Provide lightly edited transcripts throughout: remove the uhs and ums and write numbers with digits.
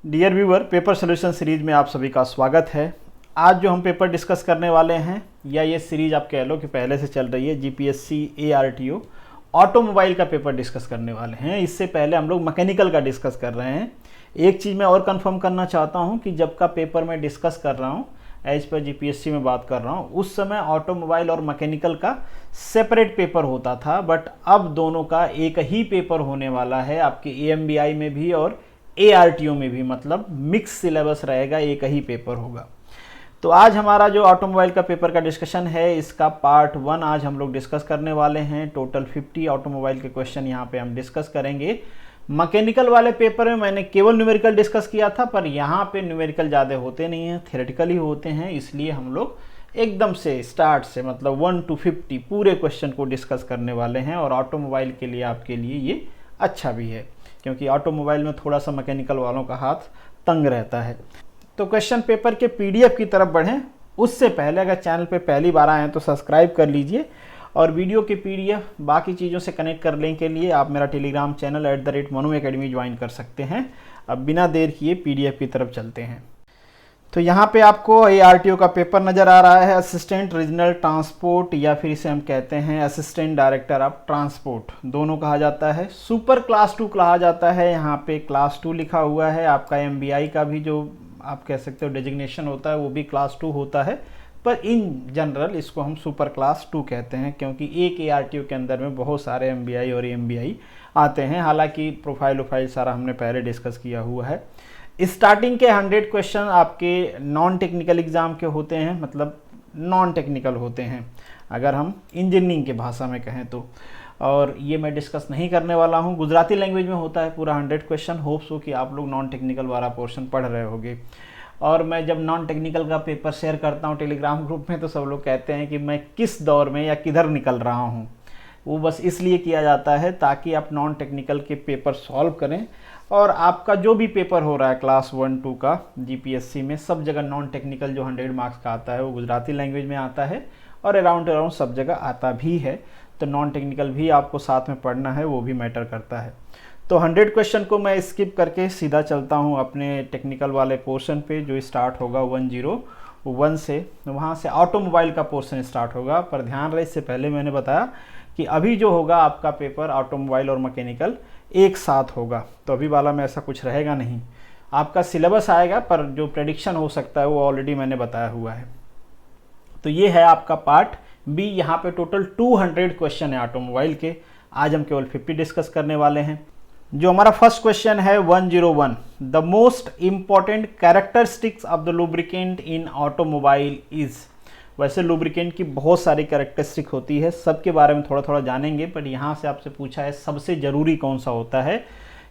Dear viewer, paper solution series में आप सभी का स्वागत है। आज जो हम पेपर डिस्कस करने वाले हैं या ये सीरीज आप कह लो कि पहले से चल रही है, जीपीएससी ARTO ऑटोमोबाइल का पेपर डिस्कस करने वाले हैं। इससे पहले हम लोग मैकेनिकल का डिस्कस कर रहे हैं। एक चीज़ मैं और कंफर्म करना चाहता हूँ कि जब का पेपर मैं डिस्कस कर रहा हूँ, एज पर जीपीएससी में बात कर रहा हूँ, उस समय ऑटोमोबाइल और मैकेनिकल का सेपरेट पेपर होता था, बट अब दोनों का एक ही पेपर होने वाला है आपके AMBI में भी और ARTO में भी। मतलब मिक्स सिलेबस रहेगा, एक ही पेपर होगा। तो आज हमारा जो ऑटोमोबाइल का पेपर का डिस्कशन है, इसका पार्ट 1 आज हम लोग डिस्कस करने वाले हैं। टोटल 50 ऑटोमोबाइल के क्वेश्चन यहाँ पे हम डिस्कस करेंगे। मैकेनिकल वाले पेपर में मैंने केवल न्यूमेरिकल डिस्कस किया था, पर यहाँ पे न्यूमेरिकल ज़्यादा होते नहीं हैं, थ्योरेटिकल ही होते हैं। इसलिए हम लोग एकदम से स्टार्ट से मतलब 1 to 50 पूरे क्वेश्चन को डिस्कस करने वाले हैं। और ऑटोमोबाइल के लिए आपके लिए ये अच्छा भी है, क्योंकि ऑटोमोबाइल में थोड़ा सा मैकेनिकल वालों का हाथ तंग रहता है। तो क्वेश्चन पेपर के PDF की तरफ बढ़ें उससे पहले अगर चैनल पे पहली बार आए हैं तो सब्सक्राइब कर लीजिए, और वीडियो के PDF बाकी चीज़ों से कनेक्ट करने के लिए आप मेरा Telegram channel @Manu academy join कर सकते हैं। अब बिना देर किए PDF की तरफ चलते हैं। तो यहाँ पे आपको ARTO का पेपर नज़र आ रहा है, असिस्टेंट रीजनल ट्रांसपोर्ट, या फिर इसे हम कहते हैं असिस्टेंट डायरेक्टर ऑफ ट्रांसपोर्ट, दोनों कहा जाता है। सुपर क्लास 2 कहा जाता है, यहाँ पे क्लास 2 लिखा हुआ है। आपका MBI का भी जो आप कह सकते हो डेजिग्नेशन होता है वो भी क्लास 2 होता है, पर इन जनरल इसको हम सुपर क्लास 2 कहते हैं, क्योंकि एक ARTO के अंदर में बहुत सारे MBI और AMBI आते हैं। हालांकि प्रोफाइल सारा हमने पहले डिस्कस किया हुआ है। स्टार्टिंग के 100 क्वेश्चन आपके नॉन टेक्निकल एग्जाम के होते हैं, मतलब नॉन टेक्निकल होते हैं अगर हम इंजीनियरिंग के भाषा में कहें तो। और ये मैं डिस्कस नहीं करने वाला हूँ, गुजराती लैंग्वेज में होता है पूरा 100 क्वेश्चन। होप्स हो कि आप लोग नॉन टेक्निकल वाला पोर्शन पढ़ रहे होंगे। और मैं जब नॉन टेक्निकल का पेपर शेयर करता हूँ टेलीग्राम ग्रुप में, तो सब लोग कहते हैं कि मैं किस दौर में या किधर निकल रहा हूँ। वो बस इसलिए किया जाता है ताकि आप नॉन टेक्निकल के पेपर सॉल्व करें, और आपका जो भी पेपर हो रहा है क्लास 1-2 का जीपीएससी में, सब जगह नॉन टेक्निकल जो 100 मार्क्स का आता है वो गुजराती लैंग्वेज में आता है, और अराउंड सब जगह आता भी है। तो नॉन टेक्निकल भी आपको साथ में पढ़ना है, वो भी मैटर करता है। तो 100 क्वेश्चन को मैं स्किप करके सीधा चलता हूँ अपने टेक्निकल वाले पोर्शन पे, जो स्टार्ट होगा 101 से। वहाँ से ऑटोमोबाइल का पोर्शन स्टार्ट होगा। पर ध्यान रहे, इससे पहले मैंने बताया कि अभी जो होगा आपका पेपर ऑटोमोबाइल और मैकेनिकल एक साथ होगा, तो अभी वाला में ऐसा कुछ रहेगा नहीं। आपका सिलेबस आएगा, पर जो प्रेडिक्शन हो सकता है वो ऑलरेडी मैंने बताया हुआ है। तो ये है आपका पार्ट B। यहाँ पे टोटल 200 क्वेश्चन है ऑटोमोबाइल के। आज हम केवल 50 डिस्कस करने वाले हैं। जो हमारा फर्स्ट क्वेश्चन है 101, the most important characteristics of the lubricant in automobile is. वैसे लुब्रिकेंट की बहुत सारी कैरेक्टरिस्टिक होती है, सबके बारे में थोड़ा थोड़ा जानेंगे, पर यहाँ से आपसे पूछा है सबसे ज़रूरी कौन सा होता है।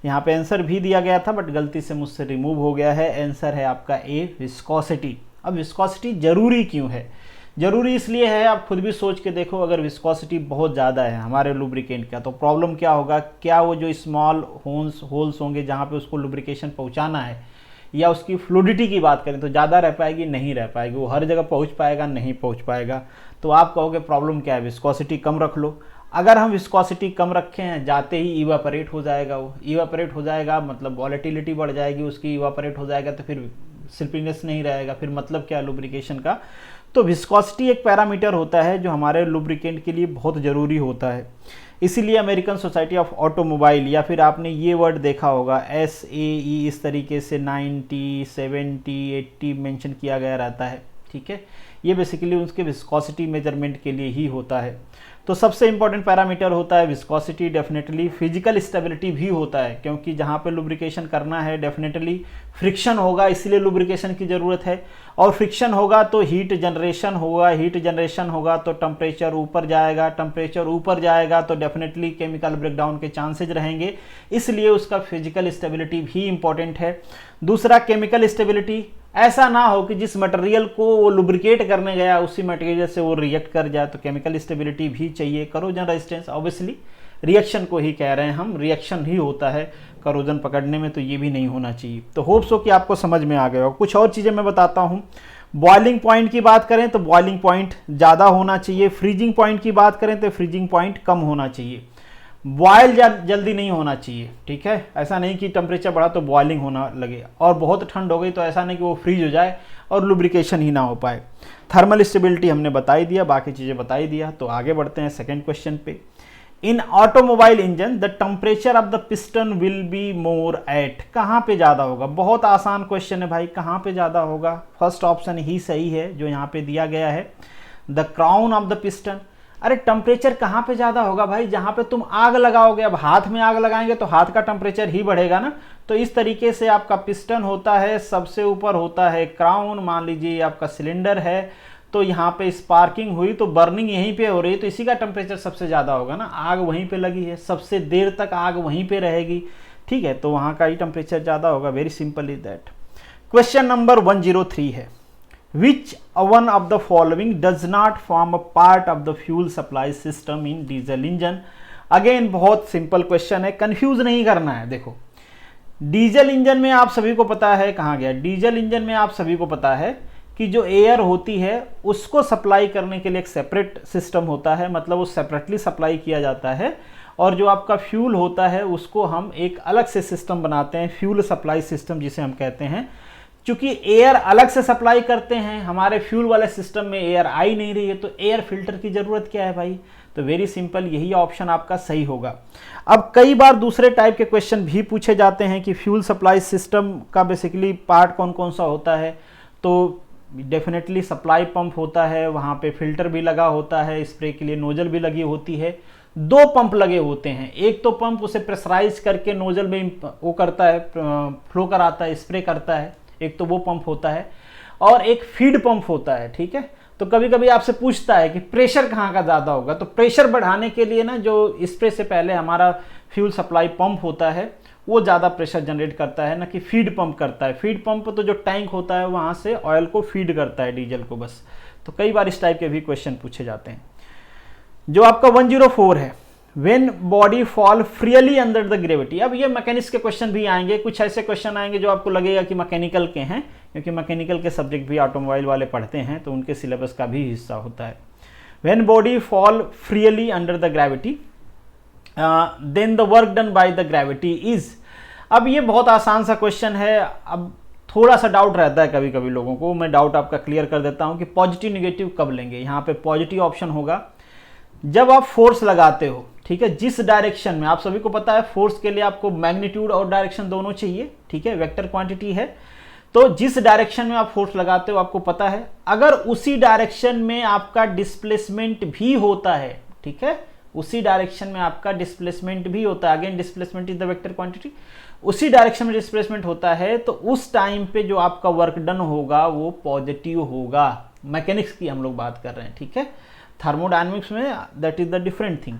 यहाँ पे आंसर भी दिया गया था, बट गलती से मुझसे रिमूव हो गया है। आंसर है आपका A, विस्कोसिटी। अब विस्कोसिटी ज़रूरी क्यों है? ज़रूरी इसलिए है, आप खुद भी सोच के देखो, अगर विस्कोसिटी बहुत ज़्यादा है हमारे लुब्रिकेंट का, तो प्रॉब्लम क्या होगा? क्या वो जो स्मॉल होल्स होंगे जहाँ पे उसको लुब्रिकेशन पहुँचाना है, या उसकी फ्लूडिटी की बात करें तो ज़्यादा रह पाएगी? नहीं रह पाएगी। वो हर जगह पहुँच पाएगा? नहीं पहुँच पाएगा। तो आप कहोगे प्रॉब्लम क्या है, विस्कोसिटी कम रख लो। अगर हम विस्कोसिटी कम रखें हैं, जाते ही इवापोरेट हो जाएगा। वो इवापोरेट हो जाएगा मतलब वॉलेटिलिटी बढ़ जाएगी उसकी, इवापोरेट हो जाएगा तो फिर स्लिपीनेस नहीं रहेगा। फिर मतलब क्या लुब्रिकेशन का? तो विस्कोसिटी एक पैरामीटर होता है जो हमारे लुब्रिकेंट के लिए बहुत ज़रूरी होता है। इसीलिए अमेरिकन सोसाइटी ऑफ ऑटोमोबाइल, या फिर आपने ये वर्ड देखा होगा SAE, इस तरीके से 90, 70, 80 मेंशन किया गया रहता है। ठीक है, ये बेसिकली उसके विस्कोसिटी मेजरमेंट के लिए ही होता है। तो सबसे इंपॉर्टेंट पैरामीटर होता है विस्कोसिटी। डेफिनेटली फिजिकल स्टेबिलिटी भी होता है, क्योंकि जहाँ पे लुब्रिकेशन करना है डेफिनेटली फ्रिक्शन होगा, इसलिए लुब्रिकेशन की ज़रूरत है। और फ्रिक्शन होगा तो हीट जनरेशन होगा, हीट जनरेशन होगा तो टेम्परेचर ऊपर जाएगा, टेम्परेचर ऊपर जाएगा तो डेफिनेटली केमिकल ब्रेकडाउन के चांसेज रहेंगे, इसलिए उसका फिजिकल स्टेबिलिटी भी इंपॉर्टेंट है। दूसरा, केमिकल स्टेबिलिटी। ऐसा ना हो कि जिस मटेरियल को वो लुब्रिकेट करने गया उसी मटेरियल से वो रिएक्ट कर जाए, तो केमिकल स्टेबिलिटी भी चाहिए। करोजन रेजिस्टेंस, ऑब्वियसली रिएक्शन को ही कह रहे हैं हम, रिएक्शन ही होता है करोजन पकड़ने में, तो ये भी नहीं होना चाहिए। तो होप्स हो कि आपको समझ में आ गया हो। कुछ और चीज़ें मैं बताता हूँ। बॉइलिंग पॉइंट की बात करें तो बॉइलिंग पॉइंट ज़्यादा होना चाहिए। फ्रीजिंग पॉइंट की बात करें तो फ्रीजिंग पॉइंट कम होना चाहिए। बॉयल जल्दी नहीं होना चाहिए, ठीक है। ऐसा नहीं कि टेम्परेचर बढ़ा तो बॉइलिंग होना लगे, और बहुत ठंड हो गई तो ऐसा नहीं कि वो फ्रीज हो जाए और लुब्रिकेशन ही ना हो पाए। थर्मल स्टेबिलिटी हमने बता ही दिया, बाकी चीज़ें बता ही दिया। तो आगे बढ़ते हैं सेकेंड क्वेश्चन पे। इन automobile engine the temperature of the piston will be more at, कहाँ पे ज़्यादा होगा? बहुत आसान क्वेश्चन है भाई, कहाँ पे ज़्यादा होगा? फर्स्ट ऑप्शन ही सही है जो यहाँ पे दिया गया है, the crown of the piston. अरे टेम्परेचर कहाँ पे ज़्यादा होगा भाई? जहाँ पे तुम आग लगाओगे। अब हाथ में आग लगाएंगे तो हाथ का टेम्परेचर ही बढ़ेगा ना। तो इस तरीके से आपका पिस्टन होता है, सबसे ऊपर होता है क्राउन। मान लीजिए आपका सिलेंडर है, तो यहाँ पे स्पार्किंग हुई तो बर्निंग यहीं पे हो रही है, तो इसी का टेम्परेचर सबसे ज़्यादा होगा ना। आग वहीं पे लगी है, सबसे देर तक आग वहीं पे रहेगी, ठीक है, तो वहाँ का ही टेम्परेचर ज़्यादा होगा। Very simple is that. Question number 103 है, Which one of the following does not form a part of the fuel supply system in diesel engine? Again बहुत सिंपल क्वेश्चन है, कंफ्यूज नहीं करना है। देखो, डीजल इंजन में आप सभी को पता है, कहाँ गया, डीजल इंजन में आप सभी को पता है कि जो एयर होती है उसको सप्लाई करने के लिए एक सेपरेट सिस्टम होता है, मतलब वो सेपरेटली सप्लाई किया जाता है। और जो आपका फ्यूल होता है उसको हम एक अलग से सिस्टम बनाते हैं, फ्यूल सप्लाई सिस्टम जिसे हम कहते हैं। चूंकि एयर अलग से सप्लाई करते हैं, हमारे फ्यूल वाले सिस्टम में एयर आ ही नहीं रही है, तो एयर फिल्टर की जरूरत क्या है भाई? तो वेरी सिंपल, यही ऑप्शन आपका सही होगा। अब कई बार दूसरे टाइप के क्वेश्चन भी पूछे जाते हैं कि फ्यूल सप्लाई सिस्टम का बेसिकली पार्ट कौन कौन सा होता है। तो डेफिनेटली सप्लाई पंप होता है, वहाँ पे फिल्टर भी लगा होता है, स्प्रे के लिए नोजल भी लगी होती है। 2 पंप लगे होते हैं, एक तो पंप उसे प्रेशराइज करके नोजल में वो करता है, फ्लो कराता है, स्प्रे करता है, एक तो वो पंप होता है, और एक फीड पंप होता है, ठीक है। तो कभी कभी आपसे पूछता है कि प्रेशर कहाँ का ज़्यादा होगा, तो प्रेशर बढ़ाने के लिए ना जो स्प्रे से पहले हमारा फ्यूल सप्लाई पंप होता है वो ज़्यादा प्रेशर जनरेट करता है, ना कि फीड पंप करता है। फीड पंप तो जो टैंक होता है वहाँ से ऑयल को फीड करता है, डीजल को बस। तो कई बार इस टाइप के भी क्वेश्चन पूछे जाते हैं। जो आपका 104 है, When body fall freely under the gravity। अब ये मैकेनिक्स के क्वेश्चन भी आएंगे, कुछ ऐसे क्वेश्चन आएंगे जो आपको लगेगा कि मैकेनिकल के हैं, क्योंकि मैकेनिकल के सब्जेक्ट भी ऑटोमोबाइल वाले पढ़ते हैं, तो उनके सिलेबस का भी हिस्सा होता है। When body fall freely under the gravity, then the work done by the gravity is। अब ये बहुत आसान सा क्वेश्चन है। अब थोड़ा सा डाउट रहता है कभी कभी लोगों को, मैं डाउट आपका क्लियर कर देता हूँ कि पॉजिटिव निगेटिव कब लेंगे। यहाँ पे पॉजिटिव ऑप्शन होगा जब आप फोर्स लगाते हो, ठीक है, जिस डायरेक्शन में। आप सभी को पता है फोर्स के लिए आपको मैग्नीट्यूड और डायरेक्शन दोनों चाहिए, ठीक है, वेक्टर क्वांटिटी है। तो जिस डायरेक्शन में आप फोर्स लगाते हो आपको पता है, अगर उसी डायरेक्शन में आपका डिस्प्लेसमेंट भी होता है, ठीक है, उसी डायरेक्शन में आपका डिस्प्लेसमेंट भी होता है, again displacement is the vector quantity, उसी डायरेक्शन में डिस्प्लेसमेंट होता है, तो उस टाइम पे जो आपका वर्क डन होगा वो पॉजिटिव होगा। मैकेनिक्स की हम लोग बात कर रहे हैं, ठीक है, थर्मोडायनेमिक्स में that is the different thing.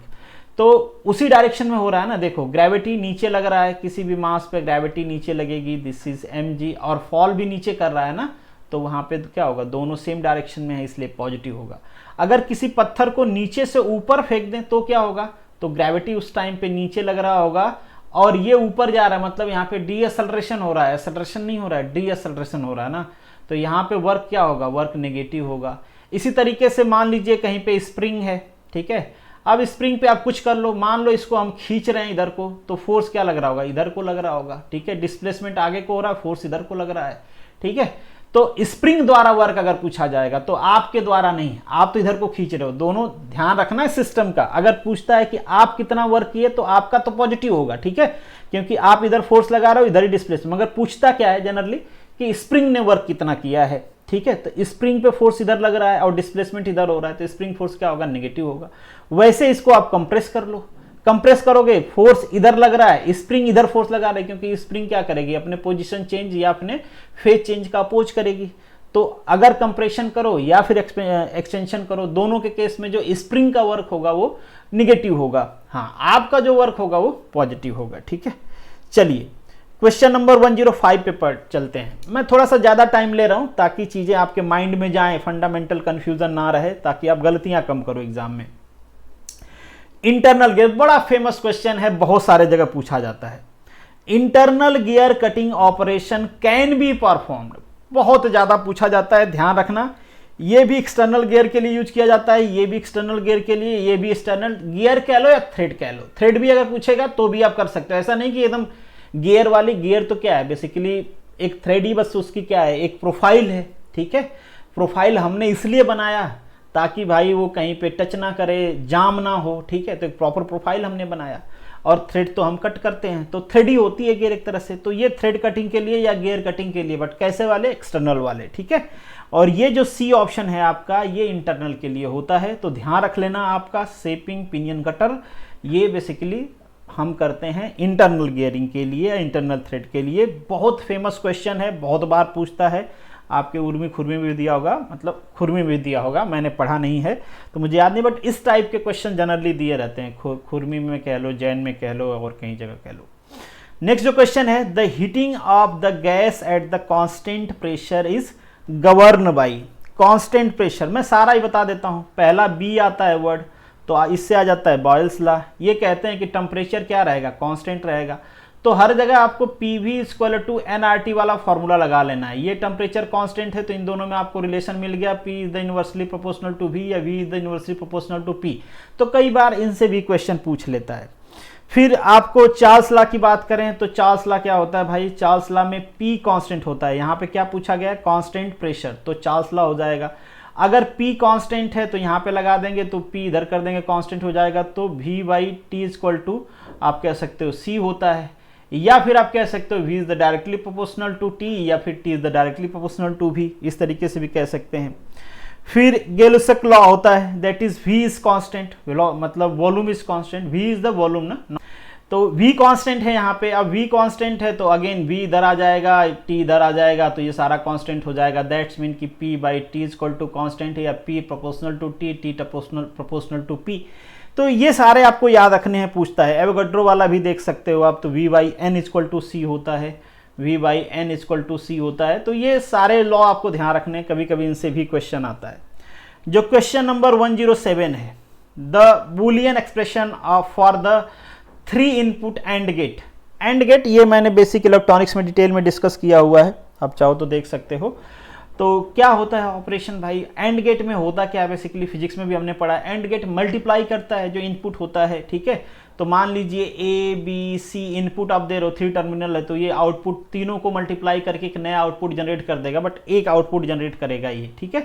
तो उसी डायरेक्शन में हो रहा है ना। देखो, ग्रेविटी नीचे लग रहा है, किसी भी मास पे ग्रेविटी नीचे लगेगी, दिस इज mg, और फॉल भी नीचे कर रहा है ना, तो वहां पे क्या होगा, दोनों सेम डायरेक्शन में है, इसलिए पॉजिटिव होगा। अगर किसी पत्थर को नीचे से ऊपर फेंक दें तो क्या होगा, तो ग्रेविटी उस टाइम पे नीचे लग रहा होगा और ये ऊपर जा रहा है, मतलब यहाँ पे डीएसलरेशन हो रहा है, एक्सेलरेशन नहीं हो रहा है, डीएसलरेशन हो रहा है ना, तो यहाँ पे वर्क क्या होगा, वर्क नेगेटिव होगा। इसी तरीके से मान लीजिए कहीं पे स्प्रिंग है, ठीक है, अब स्प्रिंग पे आप कुछ कर लो, मान लो इसको हम खींच रहे हैं इधर को, तो फोर्स क्या लग रहा होगा, इधर को लग रहा होगा, ठीक है, डिस्प्लेसमेंट आगे को हो रहा है, फोर्स इधर को लग रहा है, ठीक है। तो स्प्रिंग द्वारा वर्क अगर पूछा जाएगा तो आपके द्वारा नहीं, आप तो इधर को खींच रहे हो, दोनों ध्यान रखना है सिस्टम का। अगर पूछता है कि आप कितना वर्क किए तो आपका तो पॉजिटिव होगा, ठीक है, क्योंकि आप इधर फोर्स लगा रहे हो, इधर ही डिस्प्लेसमेंट। मगर पूछता क्या है जनरली कि स्प्रिंग ने वर्क कितना किया है, ठीक है, तो स्प्रिंग पे फोर्स इधर लग रहा है और डिस्प्लेसमेंट इधर हो रहा है, तो स्प्रिंग फोर्स क्या होगा, नेगेटिव होगा। वैसे इसको आप कंप्रेस कर लो, कंप्रेस करोगे, फोर्स इधर लग रहा है, स्प्रिंग इधर फोर्स लगा रही है, क्योंकि स्प्रिंग क्या करेगी, अपने पोजीशन चेंज या अपने फेज चेंज का अपोज करेगी। तो अगर कंप्रेशन करो या फिर एक्सटेंशन करो, दोनों के केस में जो स्प्रिंग का वर्क होगा वो निगेटिव होगा, हाँ, आपका जो वर्क होगा वो पॉजिटिव होगा, ठीक है। चलिए क्वेश्चन नंबर 105 पे पर चलते हैं। मैं थोड़ा सा ज़्यादा टाइम ले रहा हूं ताकि चीज़ें आपके माइंड में जाएं, फंडामेंटल कंफ्यूजन ना रहे, ताकि आप गलतियां कम करो एग्जाम में। इंटरनल गियर बड़ा फेमस क्वेश्चन है, बहुत सारे जगह पूछा जाता है। Internal gear cutting operation can be performed, बहुत ज़्यादा पूछा जाता है, ध्यान रखना। ये भी एक्सटर्नल गियर के लिए यूज किया जाता है, ये भी एक्सटर्नल गियर के लिए, ये भी एक्सटर्नल गियर कह लो या थ्रेड कह लो। थ्रेड भी अगर पूछेगा तो भी आप कर सकते हो, ऐसा नहीं कि एकदम गियर वाली। गियर तो क्या है बेसिकली एक थ्रेड ही, बस उसकी क्या है एक प्रोफाइल है, ठीक है। प्रोफाइल हमने इसलिए बनाया ताकि भाई वो कहीं पे टच ना करे, जाम ना हो, ठीक है। तो एक प्रॉपर प्रोफाइल हमने बनाया। और थ्रेड तो हम कट करते हैं, तो थ्रेड ही होती है गियर एक तरह से। तो ये थ्रेड कटिंग के लिए या गियर कटिंग के लिए, बट कैसे वाले, एक्सटर्नल वाले, ठीक है। और ये जो सी ऑप्शन है आपका, ये इंटरनल के लिए होता है। तो ध्यान रख लेना आपका शेपिंग पिनियन कटर, ये बेसिकली हम करते हैं इंटरनल गियरिंग के लिए या इंटरनल थ्रेड के लिए। बहुत फेमस क्वेश्चन है, बहुत बार पूछता है, आपके उर्मी खुरमी में भी दिया होगा, मतलब खुरमी में भी दिया होगा, मैंने पढ़ा नहीं है तो मुझे याद नहीं, बट इस टाइप के क्वेश्चन जनरली दिए रहते हैं, खुरमी में कह लो, जैन में कह लो, और कहीं जगह कह लो। नेक्स्ट जो क्वेश्चन है, the heating of the gas at the constant pressure is govern by. Constant pressure मैं सारा ही बता देता हूं। पहला बी आता है वर्ड, तो इससे आ जाता है बॉयल्स लॉ। ये कहते हैं कि टेम्परेचर क्या रहेगा, कांस्टेंट रहेगा। तो हर जगह आपको PV = nRT वाला फॉर्मूला लगा लेना है। ये टेम्परेचर कांस्टेंट है तो इन दोनों में आपको रिलेशन मिल गया, P is the inversely proportional to V या V is the inversely proportional to P। तो कई बार इनसे भी क्वेश्चन पूछ लेता है। फिर आपको चार्ल्स लॉ की बात करें तो चार्ल्स लॉ क्या होता है भाई, चार्ल्स लॉ में P कांस्टेंट होता है। यहाँ पे क्या पूछा गया है, कांस्टेंट प्रेशर, तो चार्ल्स लॉ हो जाएगा। अगर P कांस्टेंट है तो यहाँ पे लगा देंगे, तो P इधर कर देंगे, कांस्टेंट हो जाएगा। तो V/T = आप कह सकते हो C होता है, या फिर आप कह सकते हो V is the directly proportional to T, या फिर T is the directly proportional to V, इस तरीके से भी कह सकते हैं। फिर गेलुसक लॉ होता है, that is V is constant, मतलब volume is constant, V is the volume ना, तो V कांस्टेंट है यहाँ पे। अब V कांस्टेंट है तो अगेन V इधर आ जाएगा, T इधर आ जाएगा, तो ये सारा कांस्टेंट हो जाएगा। दैट्स मीन कि P/T = कांस्टेंट है, या P proportional to T, T proportional to P। तो ये सारे आपको याद रखने हैं, पूछता है। एवोगाड्रो वाला भी देख सकते हो आप, तो V/N = C होता है, V/N = C होता है। तो ये सारे लॉ आपको ध्यान रखने, कभी कभी इनसे भी क्वेश्चन आता है। जो क्वेश्चन नंबर 107 है, the Boolean expression for the 3 input and gate. And gate ये मैंने बेसिक इलेक्ट्रॉनिक्स में डिटेल में डिस्कस किया हुआ है, आप चाहो तो देख सकते हो। तो क्या होता है ऑपरेशन भाई, एंड गेट में होता क्या है, बेसिकली फिजिक्स में भी हमने पढ़ा। एंड गेट मल्टीप्लाई करता है जो इनपुट होता है, ठीक है। तो मान लीजिए A B C इनपुट आप दे रहे हो, 3 टर्मिनल है, तो ये आउटपुट तीनों को मल्टीप्लाई करके एक नया आउटपुट जनरेट कर देगा, बट एक आउटपुट जनरेट करेगा ये, ठीक है।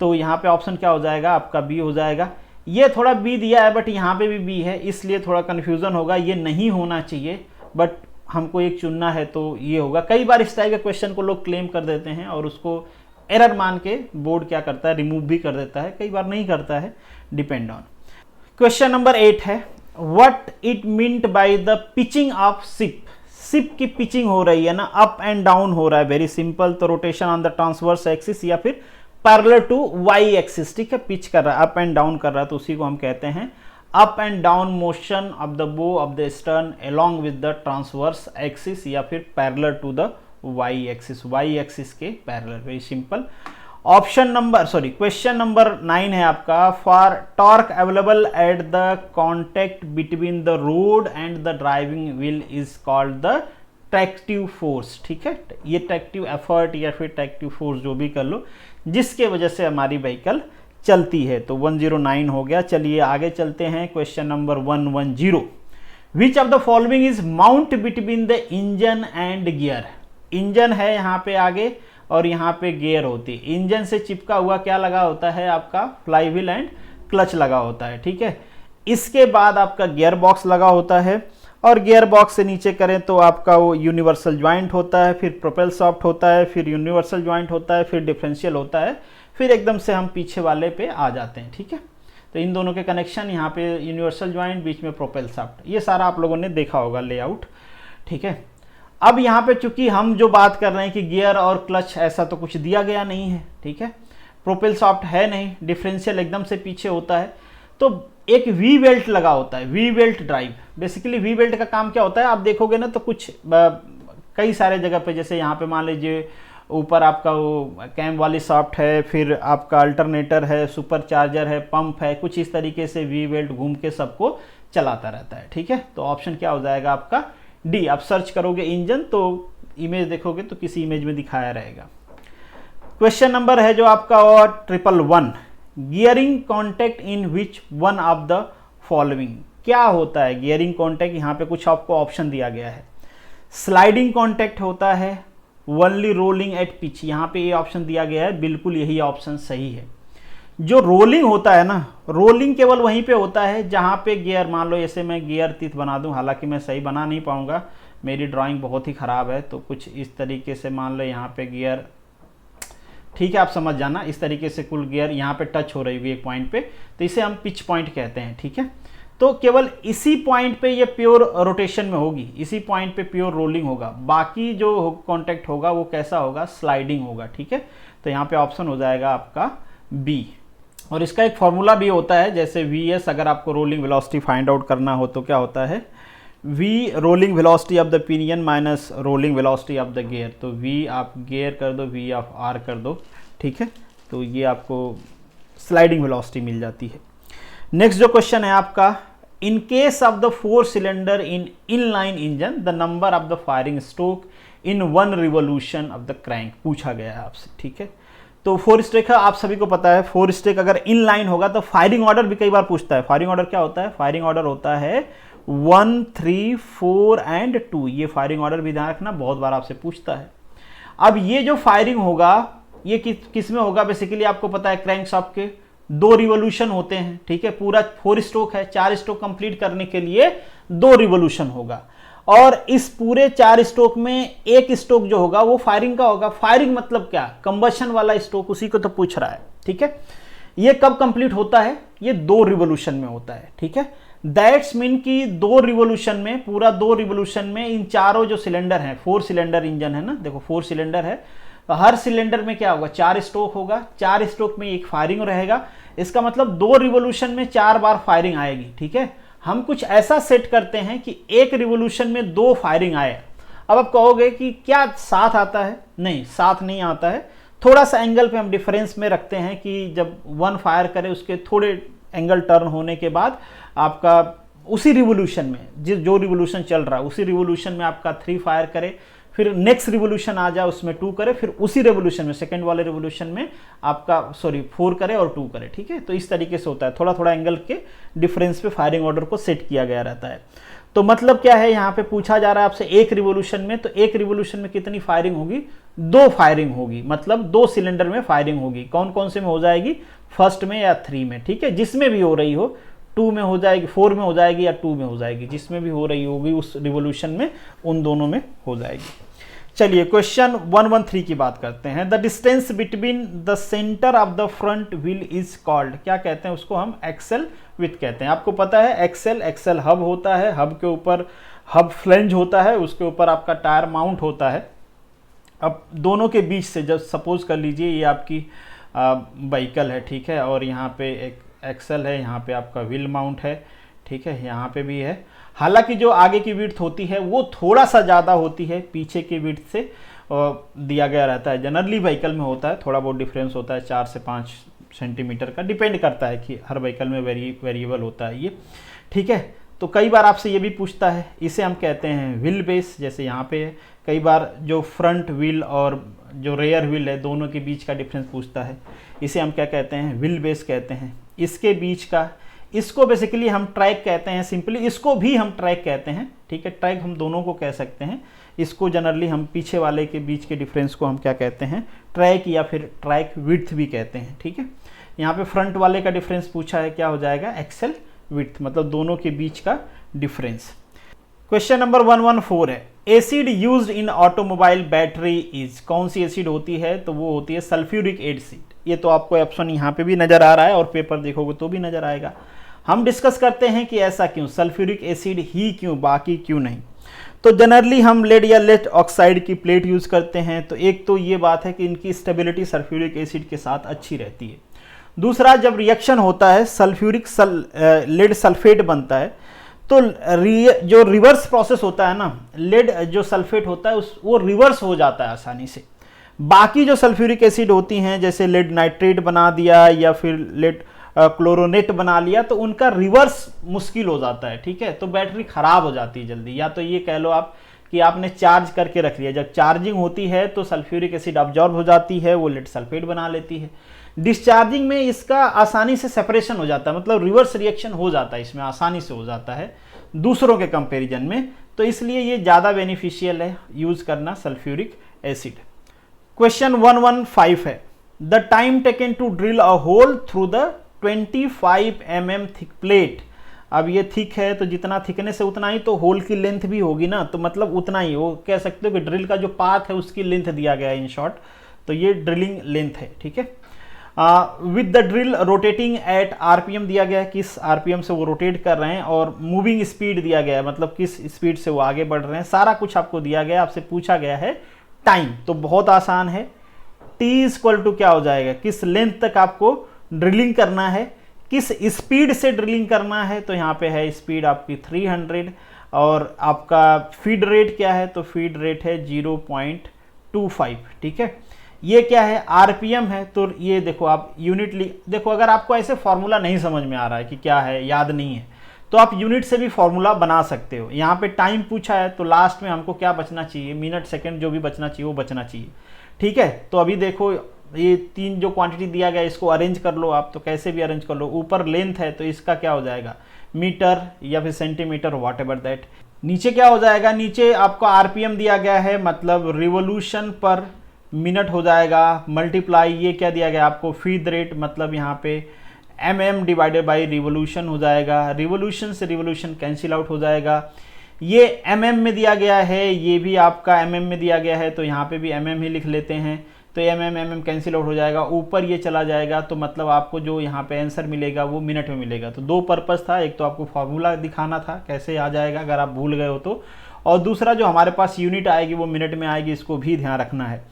तो यहाँ पे ऑप्शन क्या हो जाएगा आपका, बी हो जाएगा। ये थोड़ा बी दिया है बट यहाँ पे भी बी है, इसलिए थोड़ा कन्फ्यूजन होगा, ये नहीं होना चाहिए, बट हमको एक चुनना है तो ये होगा। कई बार इस टाइप के क्वेश्चन को लोग क्लेम कर देते हैं और उसको एरर मान के बोर्ड क्या करता है, रिमूव भी कर देता है, कई बार नहीं करता है, डिपेंड ऑन। क्वेश्चन नंबर 8 है, what it meant by the pitching of ship. Ship की पिचिंग हो रही है ना, अप एंड डाउन हो रहा है, वेरी सिंपल। तो rotation on the transverse axis या फिर पैरेलल टू वाई एक्सिस, ठीक है। पिच कर रहा है, अप एंड डाउन कर रहा है, तो उसी को हम कहते हैं up and down motion of the bow of the stern along with the transverse axis या फिर parallel to the Y axis के parallel, very simple. Option number question number 9 है आपका, for torque available at the contact between the road and the driving wheel is called the tractive force, ठीक है। ये tractive effort या फिर tractive force जो भी कर लो, जिसके वजह से हमारी व्हीकल चलती है। तो 109 हो गया। चलिए आगे चलते हैं, question number 110, which of the following is mount between the engine and gear. Engine है यहाँ पे आगे और यहाँ पे गियर होती है। इंजन से चिपका हुआ क्या लगा होता है आपका, फ्लाईव्हील एंड क्लच लगा होता है, ठीक है। इसके बाद आपका गियर बॉक्स लगा होता है, और गियर बॉक्स से नीचे करें तो आपका वो यूनिवर्सल जॉइंट होता है, फिर प्रोपेल सॉफ्ट होता है, फिर यूनिवर्सल जॉइंट होता है, फिर डिफरेंशियल होता है, फिर एकदम से हम पीछे वाले पे आ जाते हैं, ठीक है। तो इन दोनों के कनेक्शन, यहाँ पे यूनिवर्सल जॉइंट, बीच में प्रोपेल सॉफ्ट, ये सारा आप लोगों ने देखा होगा लेआउट, ठीक है। अब यहाँ पे चूंकि हम जो बात कर रहे हैं कि गियर और क्लच ऐसा तो कुछ दिया गया नहीं है, ठीक है। प्रोपेल सॉफ्ट है नहीं, डिफरेंशियल एकदम से पीछे होता है, तो एक वी बेल्ट लगा होता है, we belt drive. Basically we belt का काम क्या होता है, आप देखोगे ना तो कुछ कई सारे जगह पे, जैसे यहाँ पे मान लीजिए ऊपर आपका वो कैम वाली सॉफ्ट है, फिर आपका अल्टरनेटर है, सुपर चार्जर है, पंप है, कुछ इस तरीके से वी बेल्ट घूम के सबको चलाता रहता है, ठीक है। तो ऑप्शन क्या हो जाएगा आपका, डी। आप सर्च करोगे इंजन तो इमेज देखोगे तो किसी इमेज में दिखाया रहेगा। क्वेश्चन नंबर है जो आपका और 111, gearing contact in which one of the following. क्या होता है गियरिंग कॉन्टैक्ट? यहाँ पे कुछ आपको ऑप्शन दिया गया है। स्लाइडिंग कॉन्टैक्ट होता है, ओनली रोलिंग एट पिच, यहाँ पे ये ऑप्शन दिया गया है, बिल्कुल यही ऑप्शन सही है। जो रोलिंग होता है ना, रोलिंग केवल वहीं पे होता है जहाँ पे गियर, मान लो जैसे मैं गियर तिथ बना दूं, हालांकि मैं सही बना नहीं पाऊंगा, मेरी ड्राइंग बहुत ही ख़राब है, तो कुछ इस तरीके से मान लो यहाँ पे गियर, ठीक है आप समझ जाना, इस तरीके से कुल गियर यहाँ पे टच हो रही हुई एक पॉइंट पे, तो इसे हम पिच पॉइंट कहते हैं, ठीक है। तो केवल इसी पॉइंट पे ये प्योर रोटेशन में होगी, इसी पॉइंट पे प्योर रोलिंग होगा, बाकी जो कॉन्टैक्ट होगा वो कैसा होगा, स्लाइडिंग होगा, ठीक है। तो यहाँ पे ऑप्शन हो जाएगा आपका बी। और इसका एक फॉर्मूला भी होता है, जैसे वी अगर आपको रोलिंग वेलोसिटी फाइंड आउट करना हो तो क्या होता है, V rolling velocity of the pinion minus rolling velocity of the gear. तो वी आप गियर कर दो, वी ऑफ आर कर दो, ठीक है, तो ये आपको स्लाइडिंग वेलोसिटी मिल जाती है। नेक्स्ट जो क्वेश्चन है आपका, in case of the 4 cylinder in inline engine the number of the firing stroke in 1 revolution of the crank पूछा गया है आपसे, ठीक है। तो 4 स्ट्रोक है, आप सभी को पता है 4 स्ट्रोक अगर इनलाइन होगा तो फायरिंग ऑर्डर भी कई बार पूछता है। फायरिंग ऑर्डर क्या होता है, फायरिंग ऑर्डर होता है 1, 3, 4 एंड 2, ये फायरिंग ऑर्डर भी ध्यान रखना, बहुत बार आपसे पूछता है। अब ये जो फायरिंग होगा ये किस में होगा, बेसिकली आपको पता है क्रैंकशाफ्ट के 2 रिवोल्यूशन होते हैं, ठीक है, पूरा 4 स्ट्रोक है, 4 स्ट्रोक कंप्लीट करने के लिए 2 रिवोल्यूशन होगा, और इस पूरे 4 स्ट्रोक में एक स्ट्रोक जो होगा वो फायरिंग का होगा। फायरिंग मतलब क्या, कंबशन वाला स्ट्रोक, उसी को तो पूछ रहा है, ठीक है। ये कब कंप्लीट होता है, ये 2 रिवोल्यूशन में होता है, ठीक है। दैट्स मीन कि 2 रिवोल्यूशन में, पूरा 2 रिवोल्यूशन में इन चारों जो सिलेंडर हैं, 4 सिलेंडर इंजन है ना, देखो 4 सिलेंडर है, तो हर सिलेंडर में क्या होगा, 4 स्ट्रोक होगा, 4 स्ट्रोक में एक फायरिंग रहेगा, इसका मतलब 2 रिवोल्यूशन में 4 बार फायरिंग आएगी, ठीक है। हम कुछ ऐसा सेट करते हैं कि एक रिवोल्यूशन में 2 फायरिंग आए। अब आप कहोगे कि क्या साथ आता है, नहीं साथ नहीं आता है, थोड़ा सा एंगल पे हम डिफरेंस में रखते हैं कि जब 1 फायर करे उसके थोड़े एंगल टर्न होने के बाद आपका उसी रिवोल्यूशन में जो रिवोल्यूशन चल रहा है उसी रिवोल्यूशन में आपका 3 फायर करे, फिर नेक्स्ट रिवोल्यूशन आ जाए उसमें 2 करे, फिर उसी रिवोल्यूशन में सेकंड वाले रिवोल्यूशन में आपका 4 करे और 2 करे, ठीक है। तो इस तरीके से होता है, थोड़ा थोड़ा एंगल के डिफरेंस पे फायरिंग ऑर्डर को सेट किया गया रहता है। तो मतलब क्या है, यहाँ पे पूछा जा रहा है आपसे एक रिवोल्यूशन में, तो एक रिवोल्यूशन में कितनी फायरिंग होगी, 2 फायरिंग होगी, मतलब 2 सिलेंडर में फायरिंग होगी। कौन कौन से में हो जाएगी, फर्स्ट में या 3 में, ठीक है, जिसमें भी हो रही हो, 2 में हो जाएगी, 4 में हो जाएगी या 2 में हो जाएगी, जिसमें भी हो रही होगी उस रिवोल्यूशन में, उन दोनों में हो जाएगी। चलिए क्वेश्चन 113 की बात करते हैं। The distance between the centre of the front wheel is called, क्या कहते हैं उसको, हम एक्सेल विथ कहते हैं। आपको पता है एक्सेल हब होता है, हब के ऊपर हब फ्लेंज होता है, उसके ऊपर आपका टायर माउंट होता है। अब दोनों के बीच से जब सपोज कर लीजिए ये आपकी व्हीकल है, ठीक है, और यहाँ पे एक एक्सेल है, यहाँ पे आपका व्हील माउंट है, ठीक है, यहाँ पे भी है। हालांकि जो आगे की विड्थ होती है वो थोड़ा सा ज़्यादा होती है पीछे की विड्थ से दिया गया रहता है, जनरली व्हीकल में होता है, थोड़ा बहुत डिफरेंस होता है 4 से 5 सेंटीमीटर का, डिपेंड करता है कि हर व्हीकल में वेरिएबल होता है ये, ठीक है। तो कई बार आपसे ये भी पूछता है, इसे हम कहते हैं व्हील बेस, जैसे यहाँ पे है। कई बार जो फ्रंट व्हील और जो रेयर व्हील है दोनों के बीच का डिफरेंस पूछता है, इसे हम क्या कहते हैं, व्हील बेस कहते हैं। इसके बीच का, इसको बेसिकली हम ट्रैक कहते हैं, सिंपली इसको भी हम ट्रैक कहते हैं, ठीक है, ट्रैक हम दोनों को कह सकते हैं। इसको जनरली हम पीछे वाले के बीच के डिफरेंस को हम क्या कहते हैं, ट्रैक या फिर ट्रैक विड्थ भी कहते हैं, ठीक है। यहाँ पे फ्रंट वाले का डिफरेंस पूछा है, क्या हो जाएगा, एक्सेल विड्थ, मतलब दोनों के बीच का डिफरेंस। क्वेश्चन नंबर 114 है, acid used in automobile battery is, कौन सी एसिड होती है, तो वो होती है सल्फ्यूरिक एसिड। ये तो आपको ऑप्शन यहाँ पे भी नजर आ रहा है और पेपर देखोगे तो भी नजर आएगा। हम डिस्कस करते हैं कि ऐसा क्यों, सल्फ्यूरिक एसिड ही क्यों, बाकी क्यों नहीं। तो जनरली हम लेड या लेड ऑक्साइड की प्लेट यूज करते हैं, तो एक तो ये बात है कि इनकी स्टेबिलिटी सल्फ्यूरिक एसिड के साथ अच्छी रहती है। दूसरा, जब रिएक्शन होता है सल्फ्यूरिक लेड सल्फेट बनता है, तो जो रिवर्स प्रोसेस होता है ना, लेड जो सल्फेट होता है वो रिवर्स हो जाता है आसानी से। बाकी जो सल्फ्यूरिक एसिड होती हैं, जैसे लेड नाइट्रेट बना दिया या फिर लेड क्लोरोनेट बना लिया, तो उनका रिवर्स मुश्किल हो जाता है, ठीक है, तो बैटरी खराब हो जाती है जल्दी। या तो ये कह लो आप कि आपने चार्ज करके रख लिया। जब चार्जिंग होती है तो सल्फ्यूरिक एसिड अब्जॉर्ब हो जाती है, वो लेड सल्फेट बना लेती है। डिस्चार्जिंग में इसका आसानी से सेपरेशन हो जाता है, मतलब रिवर्स रिएक्शन हो जाता है, इसमें आसानी से हो जाता है दूसरों के कंपैरिजन में, तो इसलिए ये ज़्यादा बेनिफिशियल है यूज़ करना सल्फ्यूरिक एसिड। क्वेश्चन 115 है, the time taken to drill a hole through the 25 mm thick plate. अब ये थिक है तो जितना थिकनेस है उतना ही तो होल की लेंथ भी होगी ना, तो मतलब उतना ही, वो कह सकते हो कि ड्रिल का जो पाथ है उसकी लेंथ दिया गया है इन शॉर्ट, तो ये ड्रिलिंग लेंथ है, ठीक है। With the drill rotating at RPM दिया गया है, किस आरपीएम से वो रोटेट कर रहे हैं, और मूविंग स्पीड दिया गया है, मतलब किस स्पीड से वो आगे बढ़ रहे हैं, सारा कुछ आपको दिया गया है। आपसे पूछा गया है टाइम, तो बहुत आसान है, t इक्वल टू क्या हो जाएगा, किस लेंथ तक आपको ड्रिलिंग करना है, किस स्पीड से ड्रिलिंग करना है, तो यहाँ पे है स्पीड आपकी 300, और आपका फीड रेट क्या है, तो फीड रेट है 0.25, ठीक है। ये क्या है, आरपीएम है, तो ये देखो आप यूनिट देखो, अगर आपको ऐसे फॉर्मूला नहीं समझ में आ रहा है कि क्या है, याद नहीं है, तो आप यूनिट से भी फॉर्मूला बना सकते हो। यहाँ पे टाइम पूछा है तो लास्ट में हमको क्या बचना चाहिए, मिनट सेकंड, जो भी बचना चाहिए वो बचना चाहिए, ठीक है। तो अभी देखो ये तीन जो क्वांटिटी दिया गया इसको अरेंज कर लो आप, तो कैसे भी अरेंज कर लो। ऊपर लेंथ है तो इसका क्या हो जाएगा, मीटर या फिर सेंटीमीटर, व्हाट एवर दैट। नीचे क्या हो जाएगा, नीचे आपको आरपीएम दिया गया है, मतलब रिवोल्यूशन पर मिनट हो जाएगा, मल्टीप्लाई ये क्या दिया गया आपको, फीड रेट, मतलब यहाँ पे mm डिवाइडेड बाई रिवोल्यूशन हो जाएगा, रिवोल्यूशन से रिवोल्यूशन कैंसिल आउट हो जाएगा। ये mm में दिया गया है, ये भी आपका mm में दिया गया है, तो यहाँ पे भी mm ही लिख लेते हैं, तो mm कैंसिल आउट हो जाएगा, ऊपर ये चला जाएगा, तो मतलब आपको जो यहाँ पे आंसर मिलेगा वो मिनट में मिलेगा। तो दो पर्पस था, एक तो आपको फॉर्मूला दिखाना था कैसे आ जाएगा अगर आप भूल गए हो तो, और दूसरा जो हमारे पास यूनिट आएगी वो मिनट में आएगी, इसको भी ध्यान रखना है।